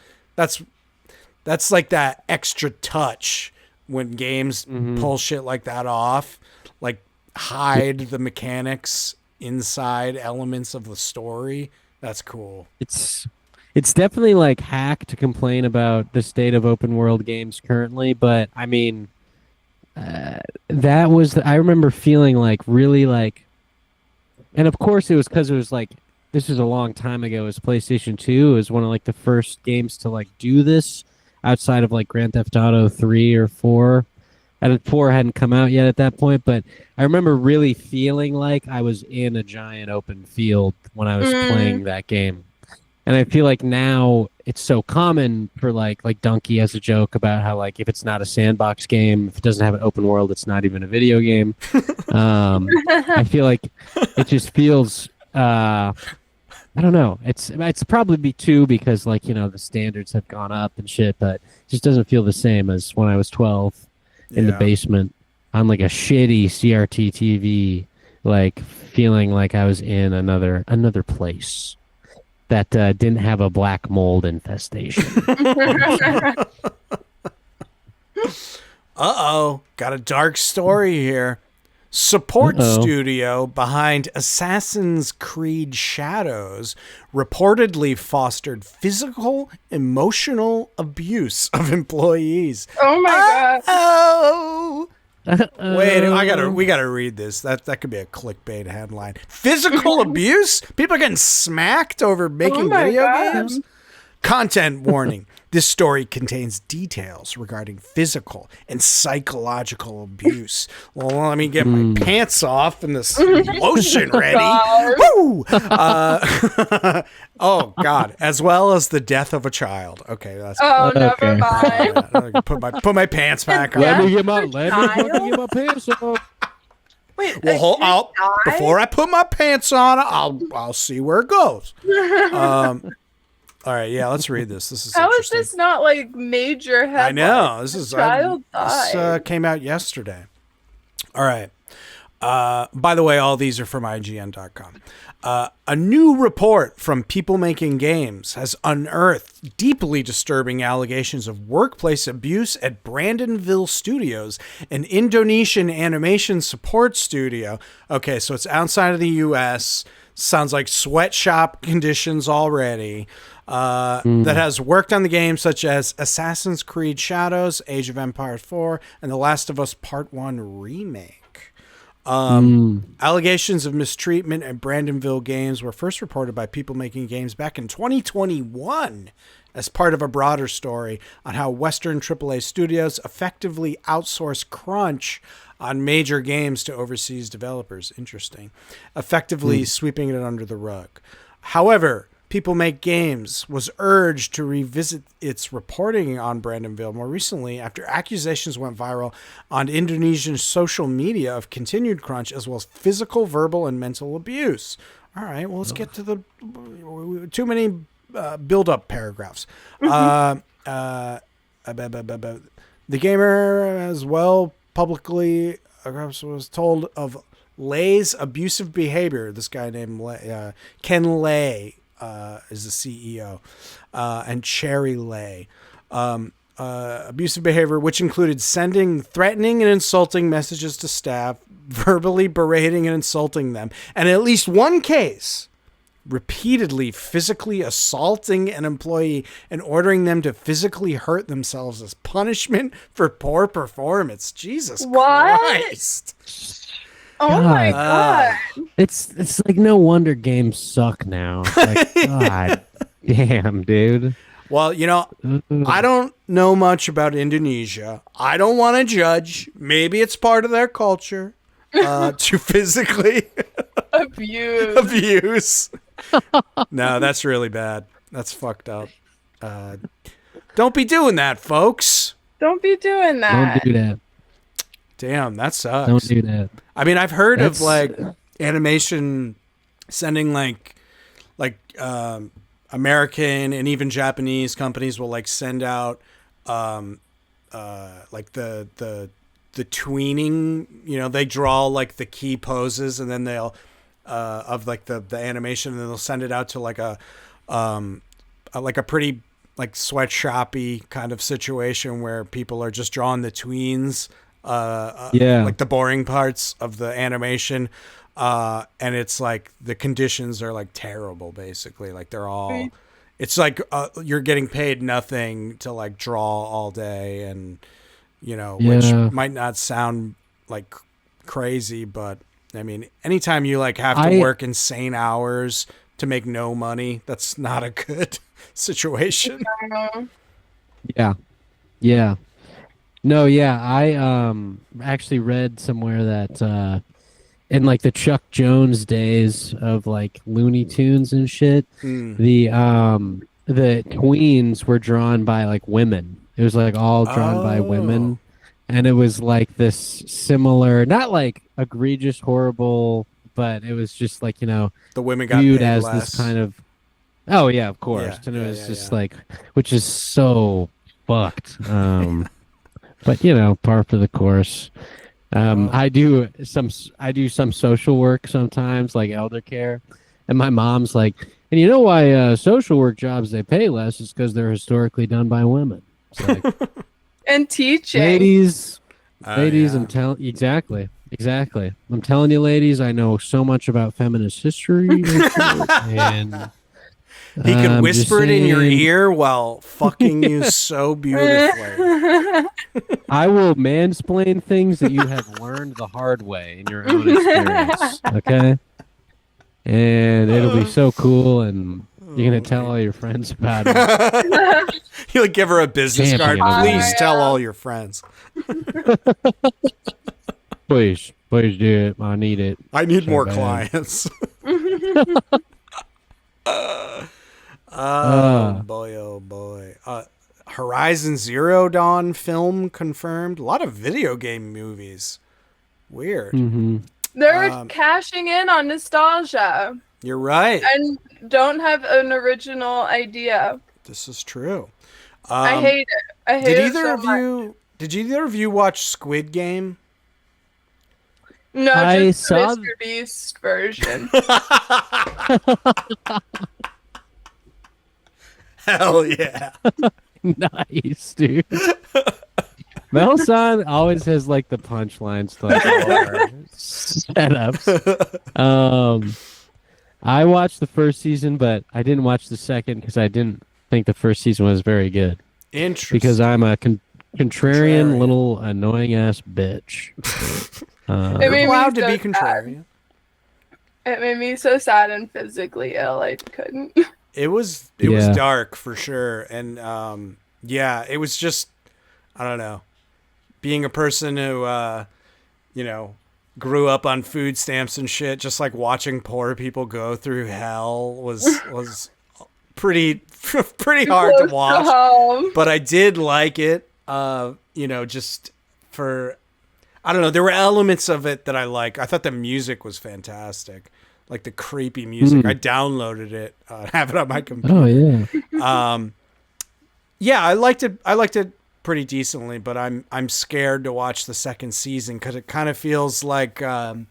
S1: like that extra touch when games pull shit like that off, like hide the mechanics inside elements of the story. That's cool.
S2: It's definitely like hack to complain about the state of open world games currently, but I mean, that was I remember feeling like really like, and of course it was because it was like this was a long time ago. It was PlayStation 2. It was one of like the first games to like do this outside of like Grand Theft Auto 3 or 4. And 4 hadn't come out yet at that point, but I remember really feeling like I was in a giant open field when I was playing that game. And I feel like now it's so common for like Donkey has a joke about how like if it's not a sandbox game, if it doesn't have an open world, it's not even a video game. I feel like it just feels I don't know. It's probably be too because like, you know, the standards have gone up and shit, but it just doesn't feel the same as when I was 12 in the basement on like a shitty CRT TV, like feeling like I was in another place that didn't have a black mold infestation.
S1: Uh-oh, got a dark story here. Support studio behind Assassin's Creed Shadows reportedly fostered physical, emotional abuse of employees.
S3: Oh my god.
S1: Oh. Wait, we gotta read this. That could be a clickbait headline. Physical abuse? People are getting smacked over making video games? Content warning. This story contains details regarding physical and psychological abuse. Well, let me get my pants off and this lotion ready. Woo! Oh, God. As well as the death of a child. Okay, that's
S3: never mind.
S1: Put my pants back on.
S2: Let me get my pants on.
S3: Wait,
S1: well, before I put my pants on, I'll see where it goes. All right, yeah, let's read this. This is
S3: how is this not like major headline?
S1: I know. This came out yesterday. All right. By the way, all these are from IGN.com. A new report from People Making Games has unearthed deeply disturbing allegations of workplace abuse at Brandonville Studios, an Indonesian animation support studio. Okay, so it's outside of the U.S. Sounds like sweatshop conditions already. That has worked on the games such as Assassin's Creed Shadows, Age of Empires 4, and The Last of Us Part 1 Remake. Allegations of mistreatment at Brandonville Games were first reported by People Making Games back in 2021 as part of a broader story on how Western AAA studios effectively outsource crunch on major games to overseas developers. Interesting. Effectively sweeping it under the rug. However, People Make Games was urged to revisit its reporting on Brandonville more recently after accusations went viral on Indonesian social media of continued crunch as well as physical, verbal, and mental abuse. All right, well, let's get to the too many build-up paragraphs. The gamer as well publicly was told of Lay's abusive behavior. This guy named Ken Lay is the CEO, and Cherry Lay. Abusive behavior, which included sending threatening and insulting messages to staff, verbally berating and insulting them, and in at least one case, repeatedly physically assaulting an employee and ordering them to physically hurt themselves as punishment for poor performance. Jesus Christ.
S3: Oh my god.
S2: It's like no wonder games suck now. Like, God damn, dude.
S1: Well, you know, I don't know much about Indonesia. I don't want to judge. Maybe it's part of their culture to physically abuse. No, that's really bad. That's fucked up. Don't be doing that, folks.
S3: Don't be doing that.
S2: Don't do that.
S1: Damn, that sucks.
S2: Don't do that.
S1: I mean, I've heard of like animation sending like American and even Japanese companies will like send out like the tweening, you know, they draw like the key poses and then they'll of like the animation and then they'll send it out to like a pretty like sweatshoppy kind of situation where people are just drawing the tweens, like the boring parts of the animation. And it's like the conditions are like terrible, basically. Like they're all, it's like you're getting paid nothing to like draw all day, and which might not sound like crazy, but I mean, anytime you like have to work insane hours to make no money, that's not a good situation.
S2: Yeah. No, yeah. I actually read somewhere that in like the Chuck Jones days of like Looney Tunes and shit, the tweens were drawn by like women. It was like all drawn by women. And it was like this similar, not like egregious, horrible, but it was just like, the
S1: women got
S2: viewed
S1: paid
S2: as
S1: less.
S2: this kind of, oh yeah, of course.
S1: Yeah,
S2: and it was just like, which is so fucked. But par for the course. I do some social work sometimes, like elder care, and my mom's like, and you know why social work jobs they pay less is because they're historically done by women. It's like,
S3: and teaching.
S2: Ladies, I'm telling exactly. I'm telling you, ladies, I know so much about feminist history. And
S1: he could whisper it in your ear while fucking you so beautifully.
S2: I will mansplain things that you have learned the hard way in your own experience. Okay, and it'll be so cool, and you're gonna tell all your friends about it.
S1: You'll give her a business card. Please tell all your friends.
S2: Please do it. I need it.
S1: I need more clients. Oh boy. Horizon Zero Dawn film confirmed. A lot of video game movies. Weird.
S2: Mm-hmm.
S3: They're cashing in on nostalgia.
S1: You're right.
S3: And don't have an original idea.
S1: This is true.
S3: I hate it. I hate it so much.
S1: Did either of you watch Squid Game?
S3: No,
S2: I
S3: just the
S2: saw
S3: Mr. Beast version.
S1: Hell yeah.
S2: Nice, dude. Melisande always has like the punchlines to like all our setups. I watched the first season, but I didn't watch the second because I didn't think the first season was very good.
S1: Interesting.
S2: Because I'm a contrarian little annoying ass bitch.
S1: You're allowed to be contrarian.
S3: It made me so sad and physically ill. I couldn't.
S1: It was dark for sure, and it was just, I don't know, being a person who grew up on food stamps and shit, just like watching poor people go through hell was pretty hard to watch. But I did like it, just for, I don't know, there were elements of it that I like. I thought the music was fantastic. Like the creepy music. I downloaded it, have it on my computer.
S2: Oh yeah.
S1: I liked it pretty decently, but I'm scared to watch the second season because it kind of feels like a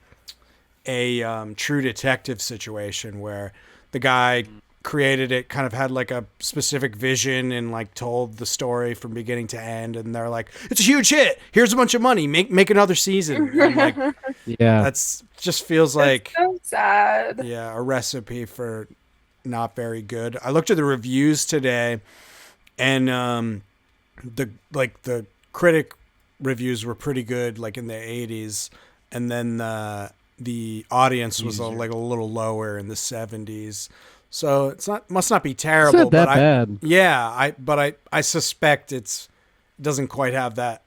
S1: True Detective situation where the guy created it, kind of had like a specific vision and like told the story from beginning to end, and they're like, it's a huge hit, here's a bunch of money, make another season. And like, that's just feels like
S3: so sad.
S1: Yeah, a recipe for not very good. I looked at the reviews today, and the critic reviews were pretty good, like in the 80s, and then the audience was like a little lower in the 70s. So must not be terrible.
S2: It's not that bad.
S1: Yeah, I suspect it doesn't quite have that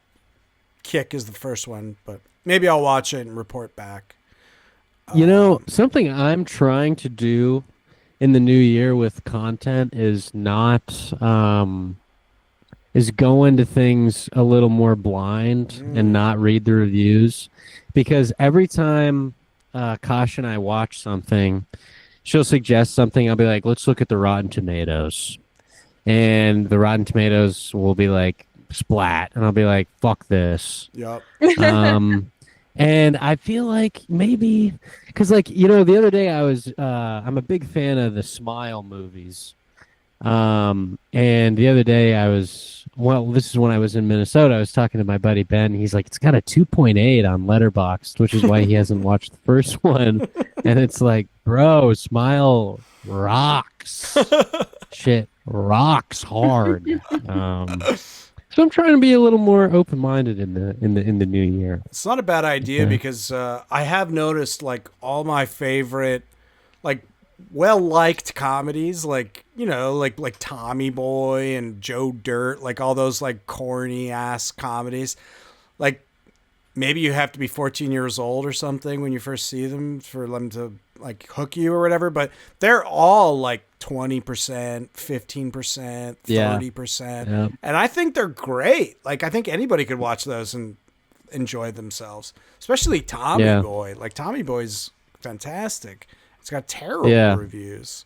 S1: kick as the first one, but maybe I'll watch it and report back.
S2: Something I'm trying to do in the new year with content is not is go into things a little more blind and not read the reviews, because every time Kash and I watch something, she'll suggest something. I'll be like, let's look at the Rotten Tomatoes. And the Rotten Tomatoes will be like, splat. And I'll be like, fuck this.
S1: Yep.
S2: And I feel like maybe, because like, the other day I'm a big fan of the Smile movies. And the other day this is when I was in Minnesota. I was talking to my buddy Ben. He's like, it's got a 2.8 on Letterboxd, which is why he hasn't watched the first one. And it's like, bro, Smile rocks. shit rocks hard. So I'm trying to be a little more open-minded in the new year.
S1: It's not a bad idea
S2: Okay.
S1: because I have noticed like all my favorite, like well-liked comedies, like like Tommy Boy and Joe Dirt, like all those like corny ass comedies. Like maybe you have to be 14 years old or something when you first see them for them to like hook you or whatever. But they're all like 20%, 15%,
S2: Yeah.
S1: 30%,
S2: Yep.
S1: and I think they're great. Like I think anybody could watch those and enjoy themselves, especially Tommy
S2: Yeah.
S1: Boy. Like Tommy Boy's fantastic. It's got terrible
S2: Yeah.
S1: reviews.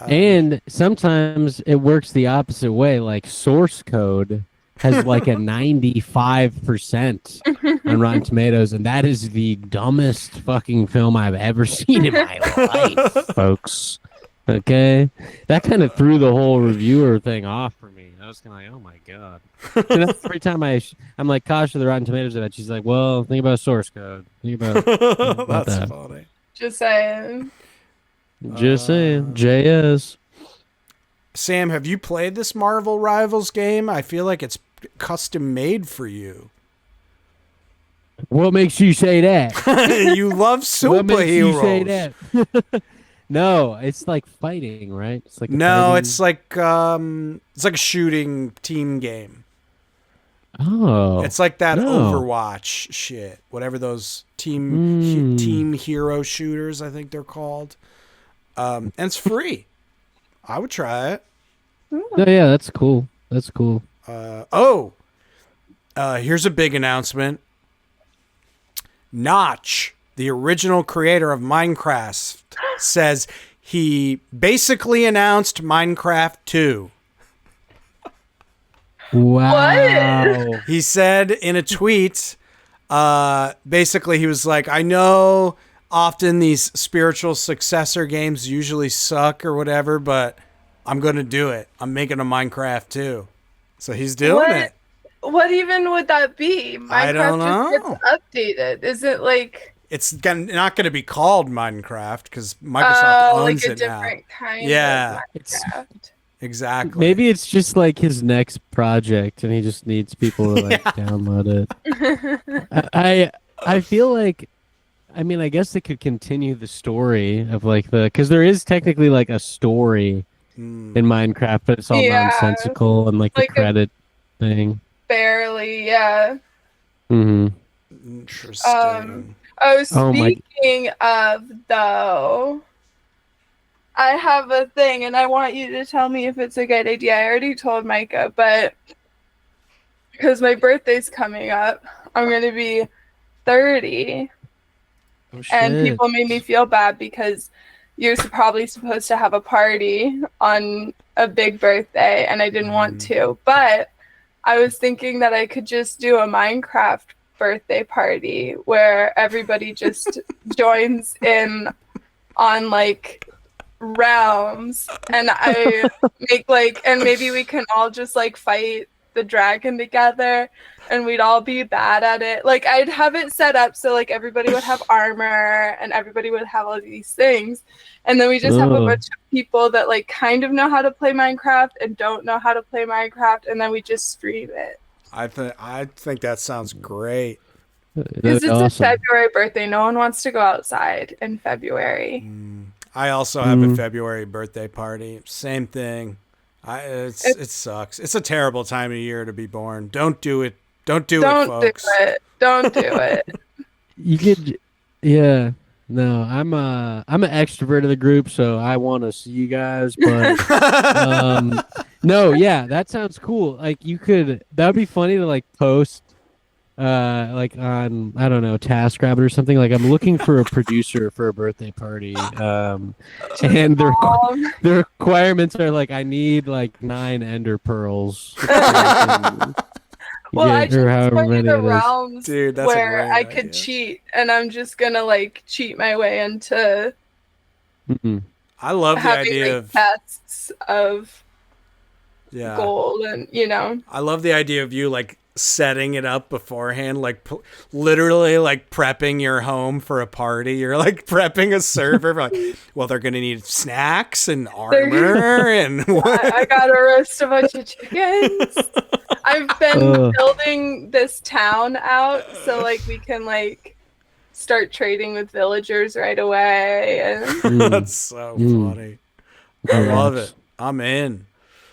S2: And sometimes it works the opposite way. Like Source Code has like a 95% on Rotten Tomatoes, and that is the dumbest fucking film I've ever seen in my life, folks. Okay, that kind of threw the whole reviewer thing off for me. I was kind of like, oh my god. And every time I'm like, Kasha, the Rotten Tomatoes of it, she's like, well, think about Source Code. Think about
S1: That's
S2: that.
S1: funny.
S3: Just saying.
S2: Just saying, JS.
S1: Sam, have you played this Marvel Rivals game? I feel like it's custom made for you.
S2: What makes you say that?
S1: You love
S2: What makes you
S1: superheroes.
S2: say that? No, it's like fighting, right? It's like
S1: It's like a shooting team game.
S2: Oh,
S1: It's like that
S2: no.
S1: Overwatch shit, whatever those team hero shooters I think they're called. And it's free. I would try it.
S2: No, yeah, that's cool. That's cool.
S1: Here's a big announcement. Notch, the original creator of Minecraft, says he basically announced Minecraft 2.
S2: Wow.
S1: He said in a tweet, basically he was like, I know often these spiritual successor games usually suck or whatever, but I'm going to do it. I'm making a Minecraft 2. So he's doing it.
S3: What even would that be? Minecraft
S1: I don't know.
S3: just gets updated. Is it like
S1: It's not going to be called Minecraft because Microsoft owns
S3: like a
S1: it now.
S3: different kind
S1: Yeah.
S3: of Minecraft?
S1: Exactly.
S2: Maybe it's just like his next project, and he just needs people to like download it. I feel like, I mean, I guess they could continue the story of like because there is technically like a story in Minecraft, but it's all nonsensical and like the
S3: Like a-
S2: credit thing.
S3: Barely, yeah.
S2: Mm-hmm.
S1: Interesting.
S3: Oh,
S2: Oh my-
S3: speaking of though, I have a thing, and I want you to tell me if it's a good idea. I already told Micah, but because my birthday's coming up, I'm going to be 30,
S2: Oh,
S3: and
S2: shit.
S3: people made me feel bad because you're probably supposed to have a party on a big birthday, and I didn't want to. But I was thinking that I could just do a Minecraft birthday party where everybody just joins in on like rounds, and I make like, and maybe we can all just like fight the dragon together, and we'd all be bad at it. Like I'd have it set up so like everybody would have armor and everybody would have all these things, and then we just have a bunch of people that like kind of know how to play Minecraft and don't know how to play Minecraft, and then we just stream it.
S1: I think that sounds great.
S3: Because it's a February birthday. No one wants to go outside in February.
S1: I also have a February birthday party. Same thing. It sucks. It's a terrible time of year to be born. Don't do it. Don't do it, folks.
S3: Don't do it.
S2: You could, yeah. No, I'm an extrovert of the group, so I want to see you guys. But no, yeah, that sounds cool. Like that would be funny to like post, like on I don't know TaskRabbit or something. Like I'm looking for a producer for a birthday party, and the requirements are like I need like 9 ender pearls.
S3: Well, I just went in the
S2: it is.
S3: realms
S1: Dude, that's a
S3: where
S1: great
S3: I could
S1: idea.
S3: cheat, and I'm just gonna like cheat my way into
S1: I love the
S3: having
S1: idea
S3: like
S1: of
S3: tests of
S1: yeah.
S3: gold, and
S1: I love the idea of you like setting it up beforehand, like literally like prepping your home for a party. You're like prepping a server for like, well, they're gonna need snacks and armor and
S3: I gotta roast a bunch of chickens. I've been building this town out so like we can like start trading with villagers right away. And...
S1: That's so funny. I love it. I'm in.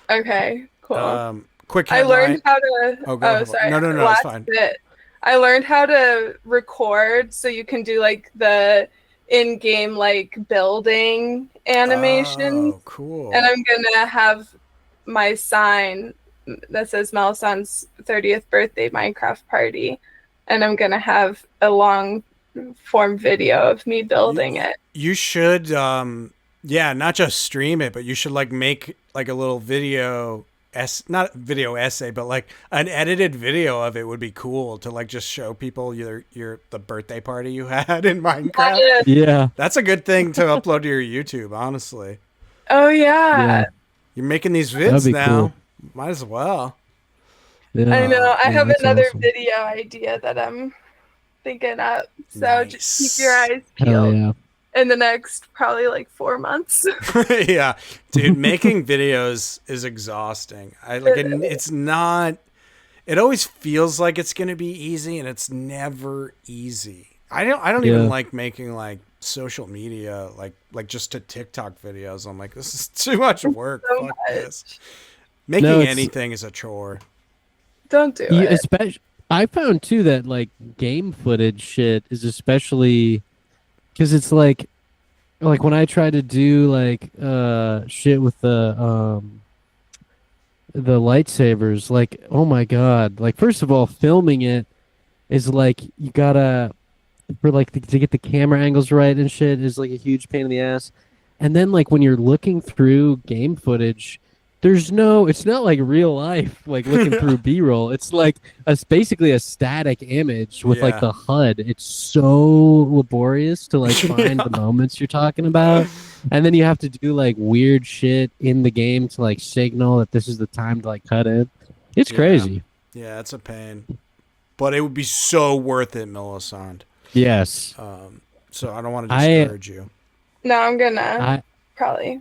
S3: Okay, cool.
S1: Quick
S3: I
S1: headline.
S3: learned how to.
S1: Oh,
S3: sorry.
S1: No,
S3: Last
S1: it's fine.
S3: bit. I learned how to record so you can do like the in-game like building animations.
S1: Oh, cool.
S3: And I'm gonna have my sign that says Melisande's 30th birthday Minecraft party, and I'm gonna have a long form video of me building it.
S1: You should, not just stream it, but you should like make like a little video. Not video essay, but like an edited video of it would be cool to like just show people the birthday party you had in Minecraft.
S2: Yeah,
S1: that's a good thing to upload to your YouTube, honestly.
S3: Oh yeah.
S1: You're making these vids now. Cool. Might as well.
S2: Yeah.
S3: I know. I have another
S2: awesome.
S3: video idea that I'm thinking up. So
S1: nice.
S3: Just keep your eyes peeled. In the next probably like 4 months.
S1: Yeah, dude, making videos is exhausting. It's not. It always feels like it's gonna be easy, and it's never easy. I don't even like making like social media, like just to TikTok videos. I'm like, this is too much work. Fuck this. Making anything is a chore.
S3: Don't do it.
S2: Especially, I found too that like game footage shit is especially. Because it's like when I try to do like shit with the lightsabers, like, oh my god, like first of all, filming it is like you gotta for like to get the camera angles right and shit is like a huge pain in the ass, and then like when you're looking through game footage. It's not like real life, like looking through B-roll. It's like basically a static image with like the HUD. It's so laborious to like find the moments you're talking about. And then you have to do like weird shit in the game to like signal that this is the time to like cut in. It's crazy.
S1: Yeah, it's a pain. But it would be so worth it, Melisande.
S2: Yes.
S1: So I don't want to discourage you.
S3: No, I'm gonna probably.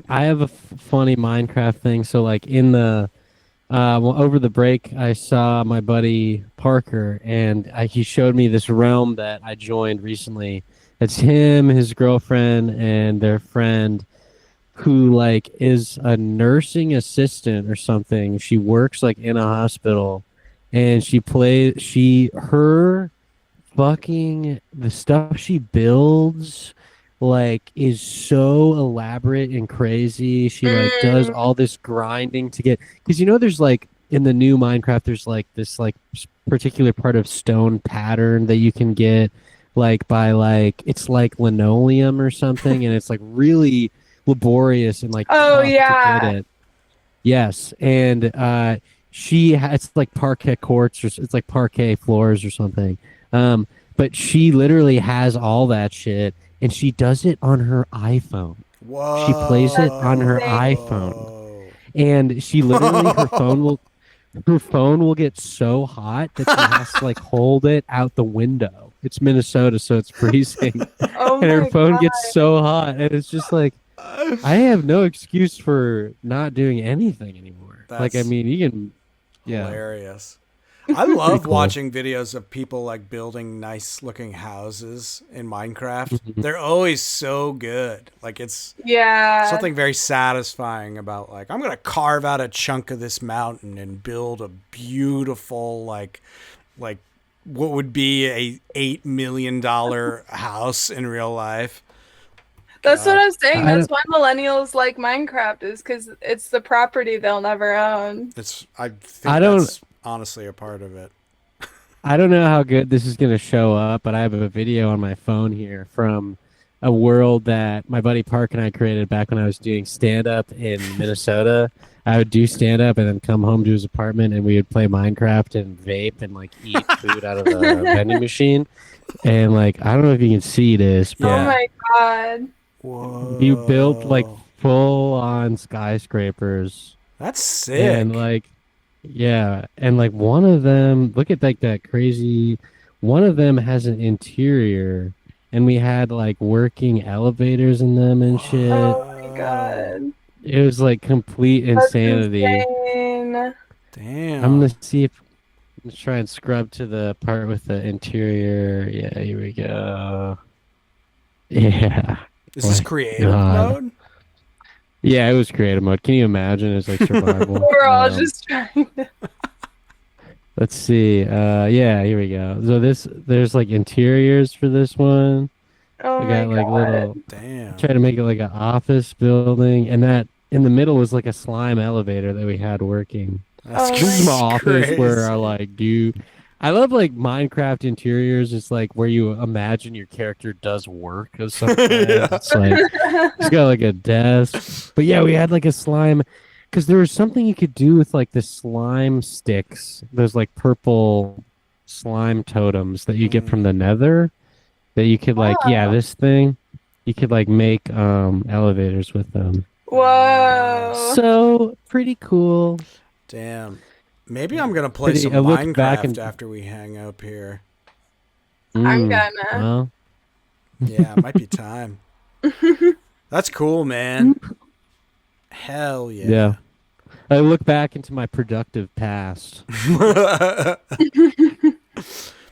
S2: I have a funny Minecraft thing. So like in the over the break, I saw my buddy Parker, and he showed me this realm that I joined recently. It's him, his girlfriend, and their friend, who like is a nursing assistant or something. She works like in a hospital, and her fucking the stuff she builds. Like is so elaborate and crazy. She like does all this grinding to get because there's like in the new Minecraft there's like this like particular part of stone pattern that you can get like by like it's like linoleum or something and it's like really laborious and like tough to get it. Yes, and it's like parquet courts or it's like parquet floors or something. But she literally has all that shit. And she does it on her iPhone.
S1: Whoa.
S2: She plays it on her iPhone. And she literally her phone will get so hot that she has to like hold it out the window. It's Minnesota, so it's freezing. And her phone gets so hot and it's just like I have no excuse for not doing anything anymore. That's you can
S1: hilarious. I love watching videos of people like building nice looking houses in Minecraft. They're always so good. Like it's something very satisfying about like I'm gonna carve out a chunk of this mountain and build a beautiful like what would be a $8 million house in real life.
S3: That's what I'm saying. That's why millennials like Minecraft is because it's the property they'll never own.
S1: That's honestly a part of it.
S2: I don't know how good this is going to show up, but I have a video on my phone here from a world that my buddy Park and I created back when I was doing stand-up in Minnesota. I would do stand-up and then come home to his apartment and we would play Minecraft and vape and like eat food out of a vending machine. And like, I don't know if you can see this, but
S3: oh my God.
S1: Whoa.
S2: You built like full-on skyscrapers.
S1: That's sick.
S2: And like, Yeah, and like one of them, look at like that crazy. One of them has an interior, and we had like working elevators in them and shit.
S3: Oh my
S1: Whoa.
S3: god.
S2: It was like complete
S3: That's
S2: insanity.
S3: insane.
S2: I'm gonna
S1: Damn.
S2: see if let's try and scrub to the part with the interior. Yeah, here we go. Yeah.
S1: Is this
S2: My
S1: creative
S2: God.
S1: mode?
S2: Yeah, it was creative mode. Can you imagine? It's like survival.
S3: We're all just trying to.
S2: Let's see. Yeah, here we go. So there's like interiors for this one.
S3: Oh
S2: I
S3: my
S2: got like
S3: god.
S2: little
S1: Damn.
S2: try to make it like an office building, and that in the middle was like a slime elevator that we had working.
S1: That's
S3: Oh
S2: This is my
S3: my
S2: office where I
S1: crazy.
S2: like do. I love like Minecraft interiors. It's like where you imagine your character does work of some kind.
S1: Yeah.
S2: It's like it's got like a desk. But yeah, we had like a slime because there was something you could do with like the slime sticks. Those like purple slime totems that you get from the Nether. That you could like, yeah,
S3: Oh.
S2: this thing. You could like make elevators with them.
S3: Whoa.
S2: So pretty cool.
S1: Damn. Maybe I'm gonna play
S2: Pretty.
S1: some
S2: I looked back
S1: Minecraft
S2: and
S1: after we hang up here.
S3: I'm
S2: mm,
S3: gonna.
S2: well,
S1: Yeah, it might be time. That's cool, man. Hell yeah.
S2: yeah. I look back into my productive past.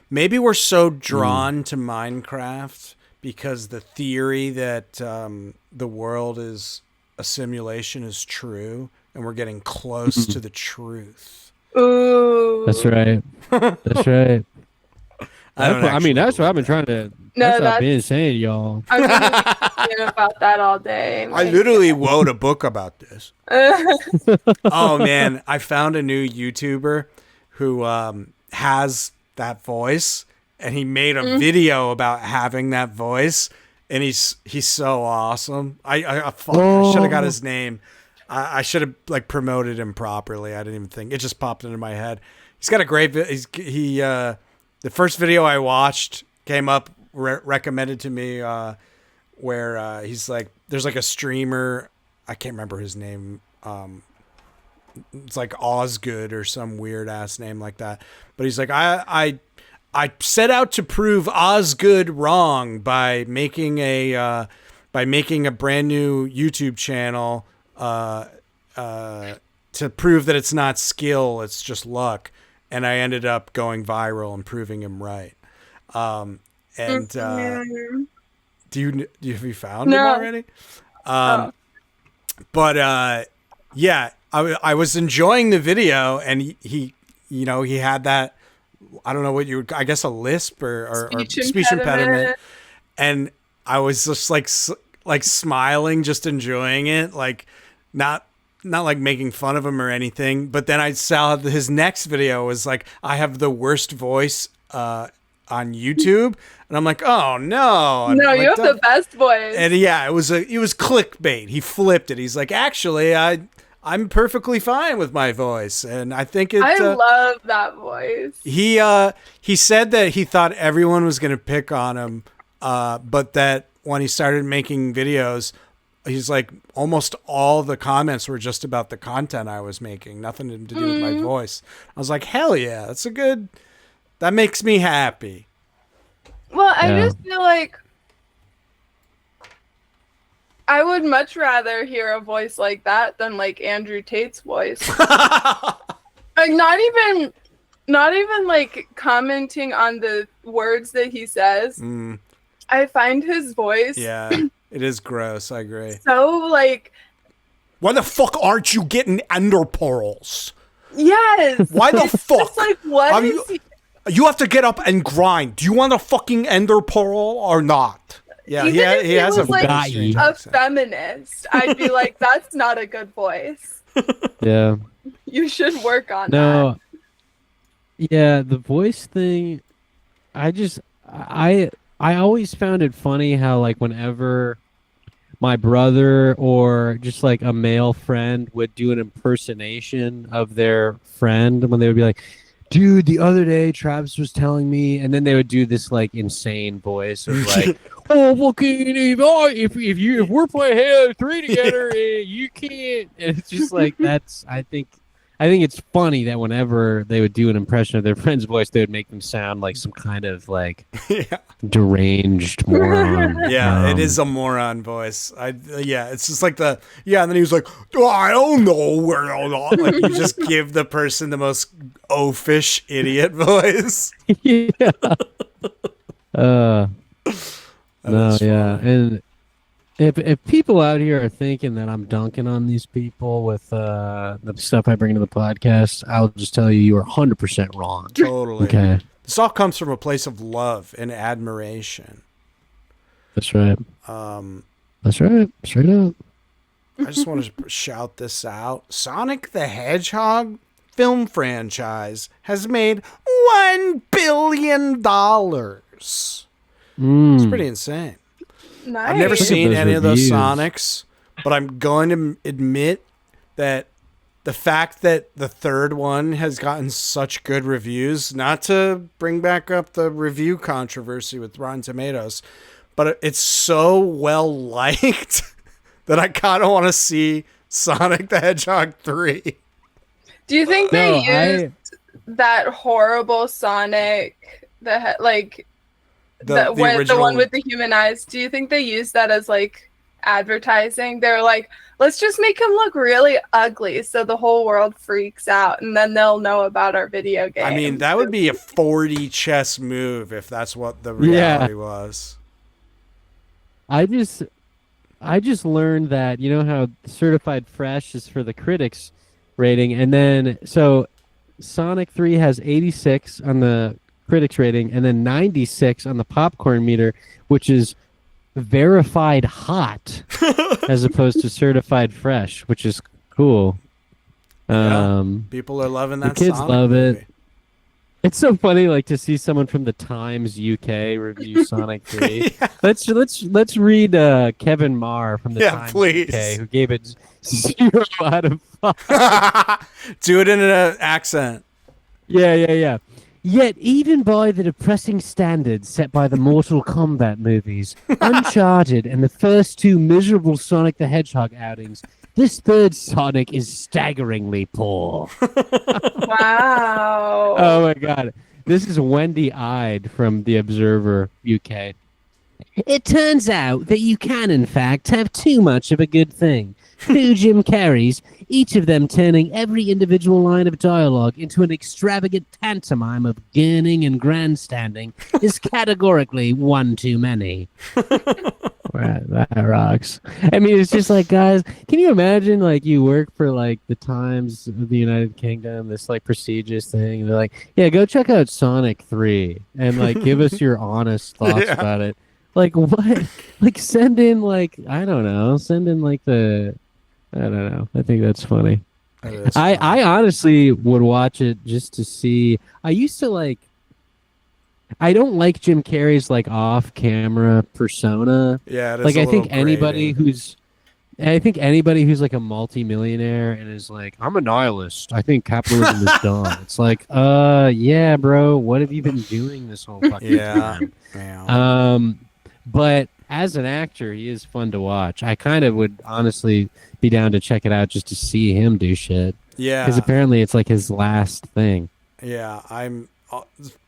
S1: Maybe we're so drawn to Minecraft because the theory that the world is a simulation is true, and we're getting close to the truth.
S3: Ooh.
S2: That's right. That's right.
S1: I don't
S2: I mean,
S1: actually
S2: that's what I've been
S1: believe
S2: trying to.
S3: No,
S2: That's what I've been
S3: that's.
S2: saying, y'all.
S3: I'm gonna be thinking about that all day.
S1: I
S3: My
S1: literally wrote a book about this.
S3: God.
S1: Oh man, I found a new YouTuber who has that voice, and he made a video about having that voice, and he's so awesome. I should have got his name. I should have like promoted him properly. I didn't even think it just popped into my head. He's got a great. The first video I watched came up recommended to me where he's like, there's like a streamer. I can't remember his name. It's like Osgood or some weird ass name like that. But he's like, I set out to prove Osgood wrong by making a brand new YouTube channel to prove that it's not skill, it's just luck. And I ended up going viral and proving him right. And have you found him
S3: No.
S1: already?
S3: Oh.
S1: But yeah, I was enjoying the video, and he he had that, I don't know what you would, I guess a lisp or speech impediment, and I was just like smiling, just enjoying it, like not like making fun of him or anything. But then I saw his next video was like, I have the worst voice on YouTube, and I'm like, oh no,
S3: No,
S1: like,
S3: you have the best voice.
S1: and yeah, it was clickbait. He flipped it. He's like, actually, I'm perfectly fine with my voice, and I think it.
S3: I love that voice.
S1: He said that he thought everyone was gonna pick on him, but that when he started making videos, he's like, almost all the comments were just about the content I was making, nothing to do with my voice. I was like, hell yeah, that makes me happy.
S3: Well, I
S2: Yeah.
S3: just feel like I would much rather hear a voice like that than like Andrew Tate's voice. Like not even like commenting on the words that he says. I find his voice
S1: Yeah, it is gross. I agree.
S3: so like,
S1: Why the fuck aren't you getting ender pearls?
S3: yes.
S1: Why the fuck?
S3: It's like what
S1: Are
S3: is
S1: you-
S3: he?
S1: You have to get up and grind. Do you want a fucking ender pearl or not? Yeah,
S3: Even if
S1: he has
S3: was
S1: a
S3: like
S1: very strange
S3: a
S1: accent.
S3: feminist, I'd be like, that's not a good voice.
S2: Yeah.
S3: You should work on that.
S2: No. Yeah, the voice thing. I always found it funny how like whenever my brother or just like a male friend would do an impersonation of their friend when they would be like, dude, the other day Travis was telling me, and then they would do this like insane voice of like, oh, fucking, if we're playing Halo 3 together, you can't. And it's just like I think I think it's funny that whenever they would do an impression of their friend's voice, they would make them sound like some kind of like
S1: Yeah.
S2: deranged moron.
S1: Yeah, it is a moron voice. Yeah, it's just like and then he was like, oh, I don't know where like you just give the person the most oafish idiot voice.
S2: Yeah. No, yeah, and if people out here are thinking that I'm dunking on these people with the stuff I bring to the podcast, I'll just tell you are 100% wrong.
S1: Totally.
S2: Okay.
S1: This all comes from a place of love and admiration.
S2: That's right. That's right. Straight up.
S1: I just want to shout this out. Sonic the Hedgehog film franchise has made $1 billion. It's pretty insane.
S3: Nice.
S1: I've never seen
S2: those
S1: any of those
S2: reviews.
S1: Sonics, but I'm going to admit that the fact that the third one has gotten such good reviews, not to bring back up the review controversy with Rotten Tomatoes, but it's so well liked that I kind of want to see Sonic the Hedgehog 3.
S3: Do you think they used that horrible Sonic, the one with the human eyes? Do you think they used that as like advertising? They're like, let's just make him look really ugly so the whole world freaks out and then they'll know about our video game.
S1: I mean, that would be a 40 chess move if that's what the reality was.
S2: I just learned that, you know how certified fresh is for the critics rating, and then so Sonic 3 has 86 on the critics rating and then 96 on the popcorn meter, which is verified hot as opposed to certified fresh, which is cool.
S1: People are loving that.
S2: The kids
S1: Sonic
S2: love
S1: movie.
S2: it. It's so funny, like, to see someone from the Times UK review Sonic 3.
S1: Yeah.
S2: Let's read Kevin Marr from the Times
S1: please.
S2: UK, who gave it 0 out of 5.
S1: Do it in an accent.
S2: Yeah. Yet, even by the depressing standards set by the Mortal Kombat movies, Uncharted, and the first 2 miserable Sonic the Hedgehog outings, this third Sonic is staggeringly poor.
S3: Wow.
S2: Oh my god. This is Wendy Ide from The Observer UK. It turns out that you can, in fact, have too much of a good thing. 2 Jim Carreys, each of them turning every individual line of dialogue into an extravagant pantomime of gurning and grandstanding, is categorically one too many. Right, that rocks. I mean, it's just like, guys, can you imagine, like, you work for, like, the Times of the United Kingdom, this, like, prestigious thing, and they're like, yeah, go check out Sonic 3, and, like, give us your honest thoughts about it. Like, what? Like, send in, like, I don't know, I don't know. I think that's funny. I honestly would watch it just to see. I used to like. I don't like Jim Carrey's like off-camera persona.
S1: Yeah, it is
S2: like
S1: a
S2: I think
S1: little
S2: anybody
S1: grating.
S2: who's like a multi-millionaire and is like, I'm a nihilist. I think capitalism is dumb. It's like, yeah, bro. What have you been doing this whole fucking time?
S1: Yeah.
S2: But as an actor, he is fun to watch. I kind of would honestly be down to check it out just to see him do shit.
S1: Yeah.
S2: Because apparently it's like his last thing.
S1: Yeah, I'm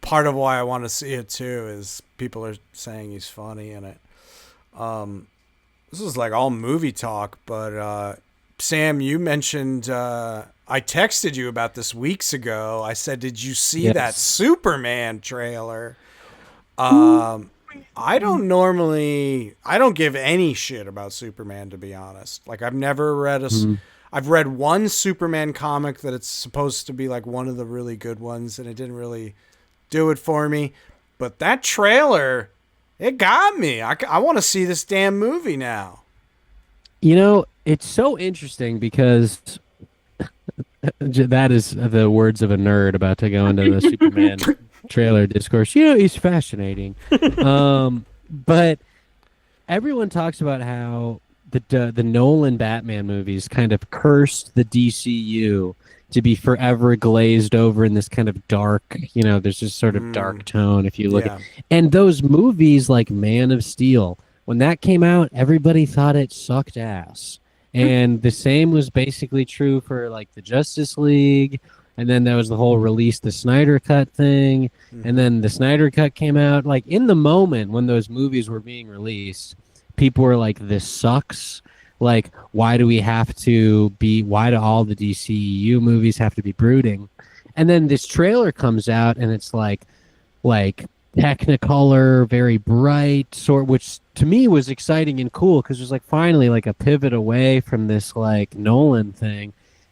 S1: part of why I want to see it too is people are saying he's funny in it. This is like all movie talk, but Sam, you mentioned I texted you about this weeks ago. I said, "Did you see that Superman trailer?" I don't give any shit about Superman, to be honest. Like, I've never read I've read one Superman comic that it's supposed to be like one of the really good ones, and it didn't really do it for me. But that trailer, it got me. I want to see this damn movie now.
S2: You know, it's so interesting because that is the words of a nerd about to go into the Superman trailer discourse. You know, he's fascinating. But everyone talks about how the Nolan Batman movies kind of cursed the DCU to be forever glazed over in this kind of dark, you know, there's this sort of dark tone if you look at. And those movies like Man of Steel, when that came out, everybody thought it sucked ass. And the same was basically true for like the Justice League. And then there was the whole release the Snyder Cut thing. And then the Snyder Cut came out. Like in the moment when those movies were being released, people were like, this sucks. Like, why do all the DCEU movies have to be brooding? And then this trailer comes out and it's like Technicolor, very bright, which to me was exciting and cool because it was like finally like a pivot away from this like Nolan thing.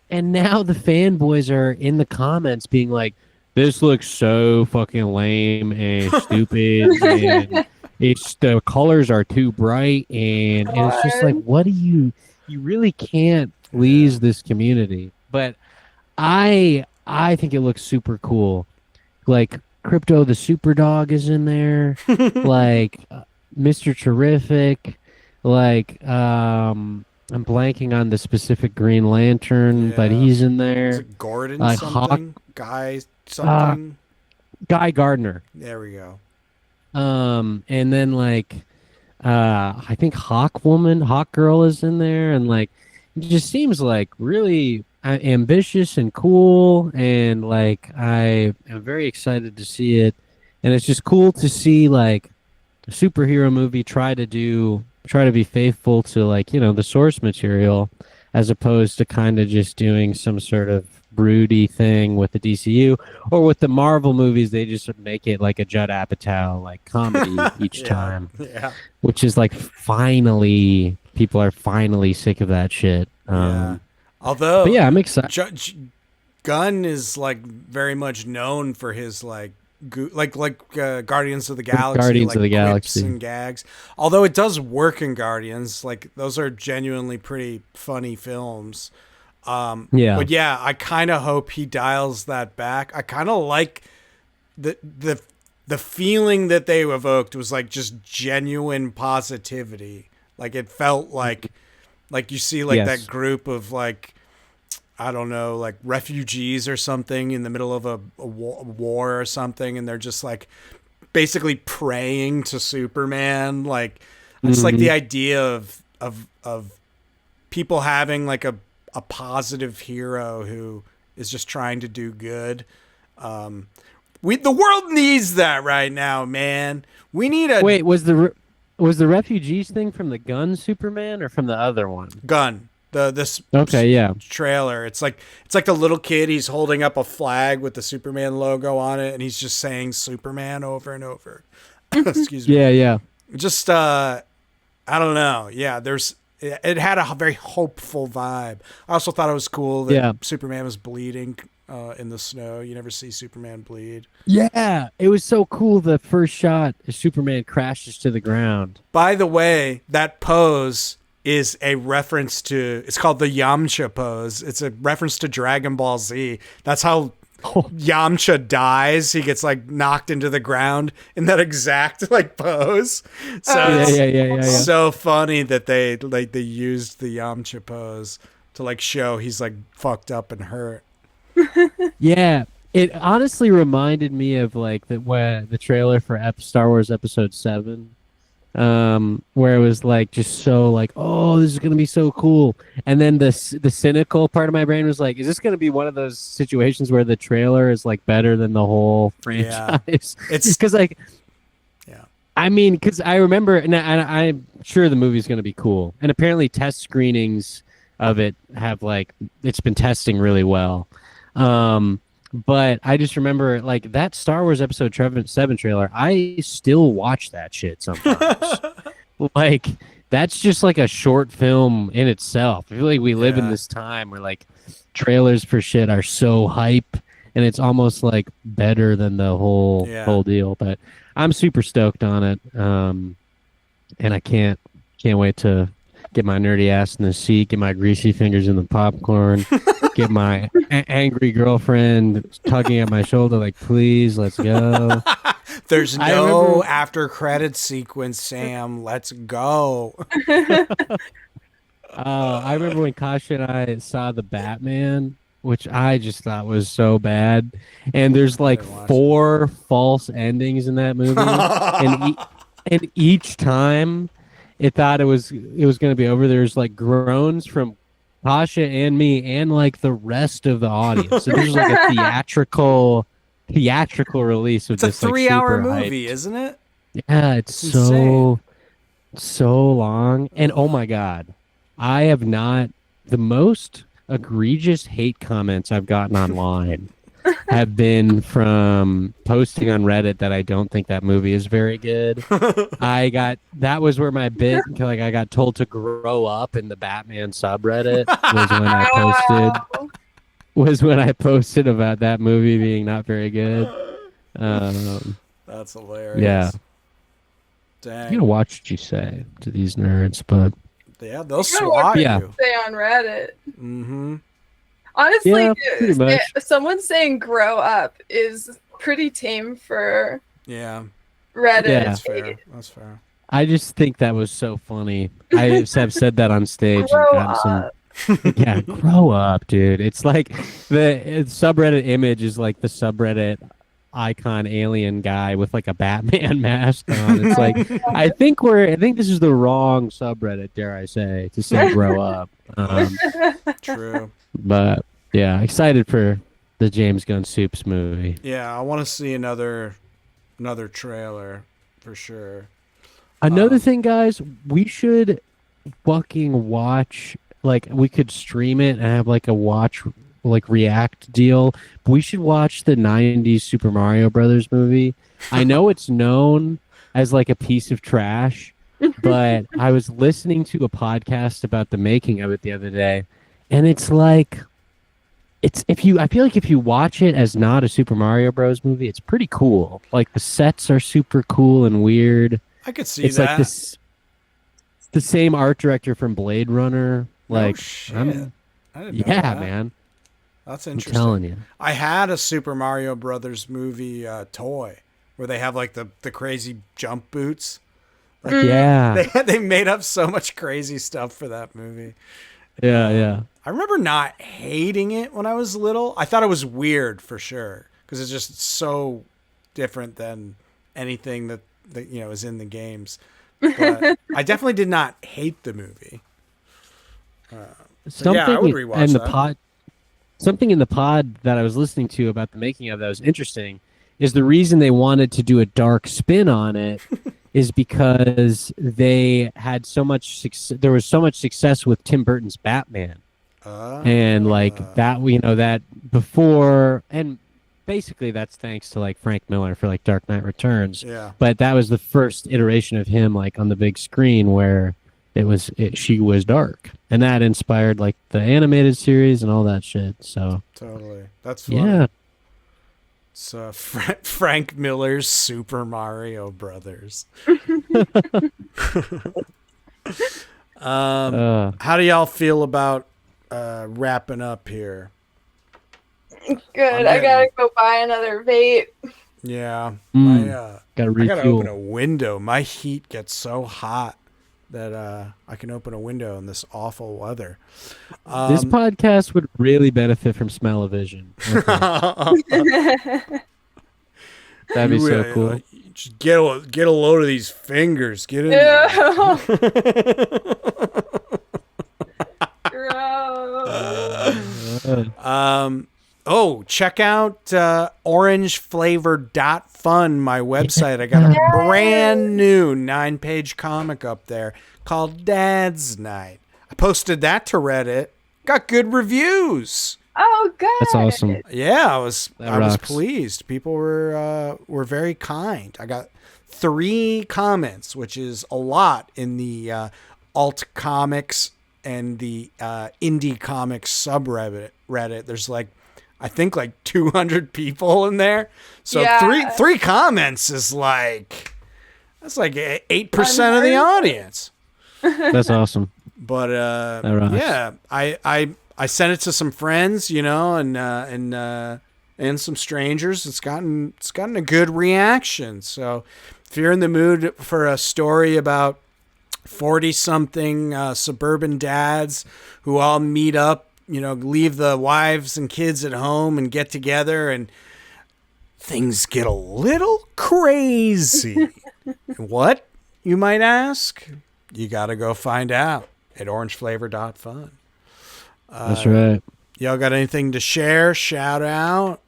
S2: And now the fanboys are in the comments being like, this looks so fucking lame and stupid and the colors are too bright and it's just like, what do you really can't please this community. But I think it looks super cool. Like Crypto the Super Dog is in there. Like Mr. Terrific. Like I'm blanking on the specific Green Lantern, but he's in there.
S1: Is it Gordon
S2: like
S1: something? Guy something?
S2: Guy Gardner.
S1: There we go.
S2: And then like I think Hawk Girl is in there, and like it just seems like really ambitious and cool, and like I am very excited to see it. And it's just cool to see like a superhero movie try to be faithful to like, you know, the source material, as opposed to kind of just doing some sort of broody thing with the DCU, or with the Marvel movies. They just make it like a Judd Apatow like comedy each time, which is like people are finally sick of that shit.
S1: Although,
S2: but yeah, I'm excited.
S1: Gunn is like very much known for his like Guardians of the Galaxy, quips and gags. Although it does work in Guardians, like those are genuinely pretty funny films. But yeah, I kind of hope he dials that back. I kind of like the feeling that they evoked was like just genuine positivity. Like it felt like you see like that group of like, I don't know, like refugees or something in the middle of a war or something, and they're just like basically praying to Superman. Like it's like the idea of people having like a positive hero who is just trying to do good. The world needs that right now, man. We need a
S2: was the refugees thing from the Gunn Superman or from the other one?
S1: Gunn. This trailer. It's like the little kid. He's holding up a flag with the Superman logo on it, and he's just saying Superman over and over. Excuse me.
S2: Yeah.
S1: Just I don't know. Yeah, it had a very hopeful vibe. I also thought it was cool that Superman was bleeding in the snow. You never see Superman bleed.
S2: Yeah, it was so cool. The first shot, Superman crashes to the ground.
S1: By the way, that pose is a reference to, it's called the Yamcha pose. It's a reference to Dragon Ball Z. That's how Yamcha dies. He gets like knocked into the ground in that exact like pose. So it's so funny that they used the Yamcha pose to like show he's like fucked up and hurt.
S2: Yeah, it honestly reminded me of like the trailer for Star Wars Episode 7. Where it was like just so like, oh, this is gonna be so cool, and then the cynical part of my brain was like, is this gonna be one of those situations where the trailer is like better than the whole franchise? Yeah. It's because like, I mean, because I remember, and I'm sure the movie's gonna be cool, and apparently test screenings of it have like, it's been testing really well. But I just remember like that Star Wars Episode 7 trailer. I still watch that shit sometimes. Like that's just like a short film in itself. I feel like we live in this time where like trailers for shit are so hype, and it's almost like better than the whole deal. But I'm super stoked on it, and I can't wait to get my nerdy ass in the seat, get my greasy fingers in the popcorn, get my angry girlfriend tugging at my shoulder like, please, let's go.
S1: There's no after credits sequence, Sam. Let's go.
S2: I remember when Kasha and I saw the Batman, which I just thought was so bad. And there's like 4 false endings in that movie. and each time it thought it was going to be over. There's like groans from Pasha and me and like the rest of the audience. So there's like a theatrical release of
S1: It's a
S2: this like
S1: 3-hour
S2: super
S1: movie,
S2: hyped.
S1: isn't it?
S2: Yeah, it's
S1: insane.
S2: so long. And oh my God, I have not the most egregious hate comments I've gotten online have been from posting on Reddit that I don't think that movie is very good. That was where my bit like I got told to grow up in the Batman subreddit was when I posted about that movie being not very good.
S1: That's hilarious.
S2: Yeah.
S1: Dang.
S2: You gotta watch what you say to these nerds, but
S1: yeah, they'll swat
S2: yeah.
S1: you.
S3: Say on Reddit.
S1: Mm-hmm.
S3: Honestly,
S2: Yeah, pretty much.
S3: someone saying "grow up" is pretty tame for
S1: Yeah.
S3: Reddit.
S2: Yeah.
S1: That's fair. That's fair.
S2: I just think that was so funny. I have said that on stage
S3: Grow
S2: and gotten
S3: up.
S2: some. Yeah, grow up, dude. It's like the subreddit image is like the subreddit icon alien guy with like a Batman mask on. It's like I think this is the wrong subreddit, dare I say, to say grow up.
S1: True.
S2: But yeah, excited for the James Gunn Soups movie.
S1: Yeah, I want to see another trailer for sure.
S2: Another thing, guys, we should fucking watch. Like, we could stream it and have like a watch, like react deal. But we should watch the '90s Super Mario Brothers movie. I know it's known as like a piece of trash, but I was listening to a podcast about the making of it the other day, and it's like, I feel like if you watch it as not a Super Mario Bros. Movie, it's pretty cool. Like the sets are super cool and weird.
S1: I could see
S2: It's
S1: that.
S2: like this, the same art director from Blade Runner. Like,
S1: oh, shit.
S2: I'm-
S1: I didn't know
S2: yeah,
S1: that.
S2: man.
S1: That's
S2: I'm
S1: interesting.
S2: telling you.
S1: I had a Super Mario Brothers movie toy where they have like the crazy jump boots. Like,
S2: Yeah,
S1: they made up so much crazy stuff for that movie.
S2: yeah.
S1: I remember not hating it when I was little. I thought it was weird for sure because it's just so different than anything that is in the games. But I definitely did not hate the movie.
S2: Something
S1: I would rewatch
S2: in the
S1: that.
S2: pod. Something in the pod that I was listening to about the making of that was interesting. Is the reason they wanted to do a dark spin on it is because they had so much success. There was so much success with Tim Burton's Batman. And like that, that before, and basically that's thanks to like Frank Miller for like Dark Knight Returns.
S1: Yeah.
S2: But that was the first iteration of him like on the big screen where she was dark, and that inspired like the animated series and all that shit. So
S1: Totally, that's funny.
S2: yeah,
S1: It's Frank Miller's Super Mario Brothers. How do y'all feel about wrapping up here?
S3: Good. I gotta go buy another vape.
S1: Yeah.
S2: Gotta
S1: I gotta
S2: refuel.
S1: open a window. My heat gets so hot that I can open a window in this awful weather.
S2: This podcast would really benefit from smell-o-vision. That'd be so cool.
S1: Just get a load of these fingers. Get in
S3: Ew.
S1: there. Check out orangeflavor.fun, my website. I got a brand new 9-page comic up there called Dad's Night. I posted that to Reddit. Got good reviews.
S3: Oh, good.
S2: That's awesome.
S1: Yeah, I was
S2: rocks.
S1: pleased. People were very kind. I got 3 comments, which is a lot in the alt comics and the indie comics subreddit. There's I think 200 people in there. So
S3: Yeah.
S1: three comments is that's 8% of the audience.
S2: That's awesome.
S1: But
S2: That rocks.
S1: yeah, I sent it to some friends, and some strangers. It's gotten a good reaction. So if you're in the mood for a story about 40-something suburban dads who all meet up, leave the wives and kids at home and get together, and things get a little crazy. What, you might ask? you got to go find out at orangeflavor.fun.
S2: That's right.
S1: Y'all got anything to share? Shout out?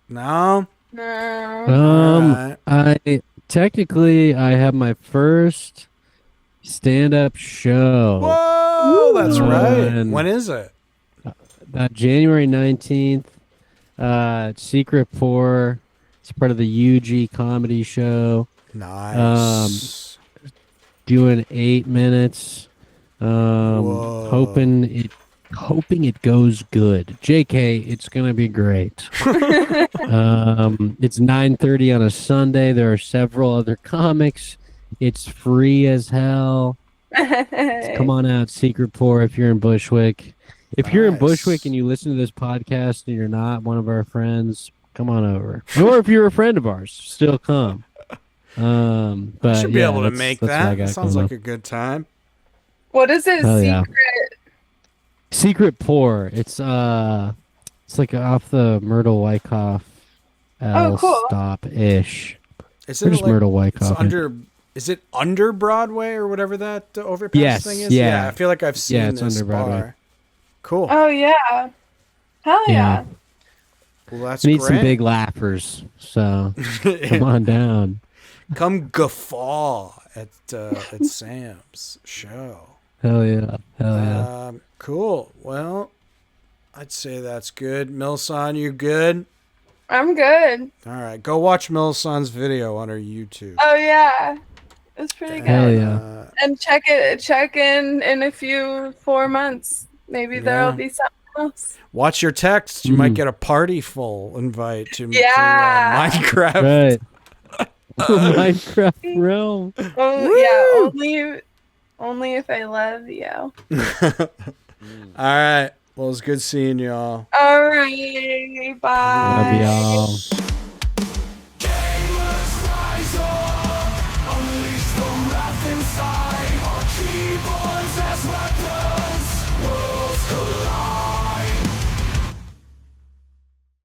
S1: No?
S3: No.
S1: Alright.
S2: I have my first stand-up show.
S1: Whoa, that's right.
S2: And-
S1: When is it?
S2: January 19th. Secret Pour. It's part of the UG comedy show.
S1: Nice.
S2: Doing 8 minutes.
S1: Whoa.
S2: Hoping it goes good. JK, it's gonna be great. It's 9:30 on a Sunday. There are several other comics. It's free as hell. Come on out, Secret Pour, if you're in Bushwick. If you're in
S1: Nice.
S2: Bushwick and you listen to this podcast and you're not one of our friends, come on over. Or if you're a friend of ours, still come. But
S1: I should be able to
S2: that's
S1: make
S2: what I
S1: that.
S2: got
S1: Sounds
S2: going
S1: like
S2: on.
S1: a good time.
S3: What is it?
S2: Hell yeah.
S3: Secret.
S2: Secret Pour. It's like off the Myrtle Wyckoff
S3: cool.
S2: stop ish.
S1: Is
S2: Or
S1: it
S2: just
S1: like,
S2: Myrtle
S1: it's
S2: Wyckoff.
S1: under? Is it under Broadway or whatever that overpass
S2: Yes,
S1: thing is?
S2: yeah.
S1: I feel like I've seen
S2: Yeah, it's
S1: this
S2: under Broadway.
S1: bar. Cool.
S3: Oh yeah. Hell yeah.
S1: Well, that's
S2: We need
S1: great.
S2: some big laughers, so come on down.
S1: Come guffaw at Sam's show.
S2: Hell yeah.
S1: Cool. Well, I'd say that's good. Melisande, you good?
S3: I'm good.
S1: All right. Go watch Melisande's video on her YouTube.
S3: Oh yeah. It's pretty good.
S2: Hell yeah.
S3: And check in a few 4 months. Maybe there'll be something else.
S1: Watch your texts. You might get a party full invite to
S3: Yeah.
S1: Minecraft.
S2: Right. Minecraft realm.
S3: Oh yeah, only if I love you.
S1: All right. Well, it's good seeing y'all.
S3: All right, bye.
S2: Love y'all.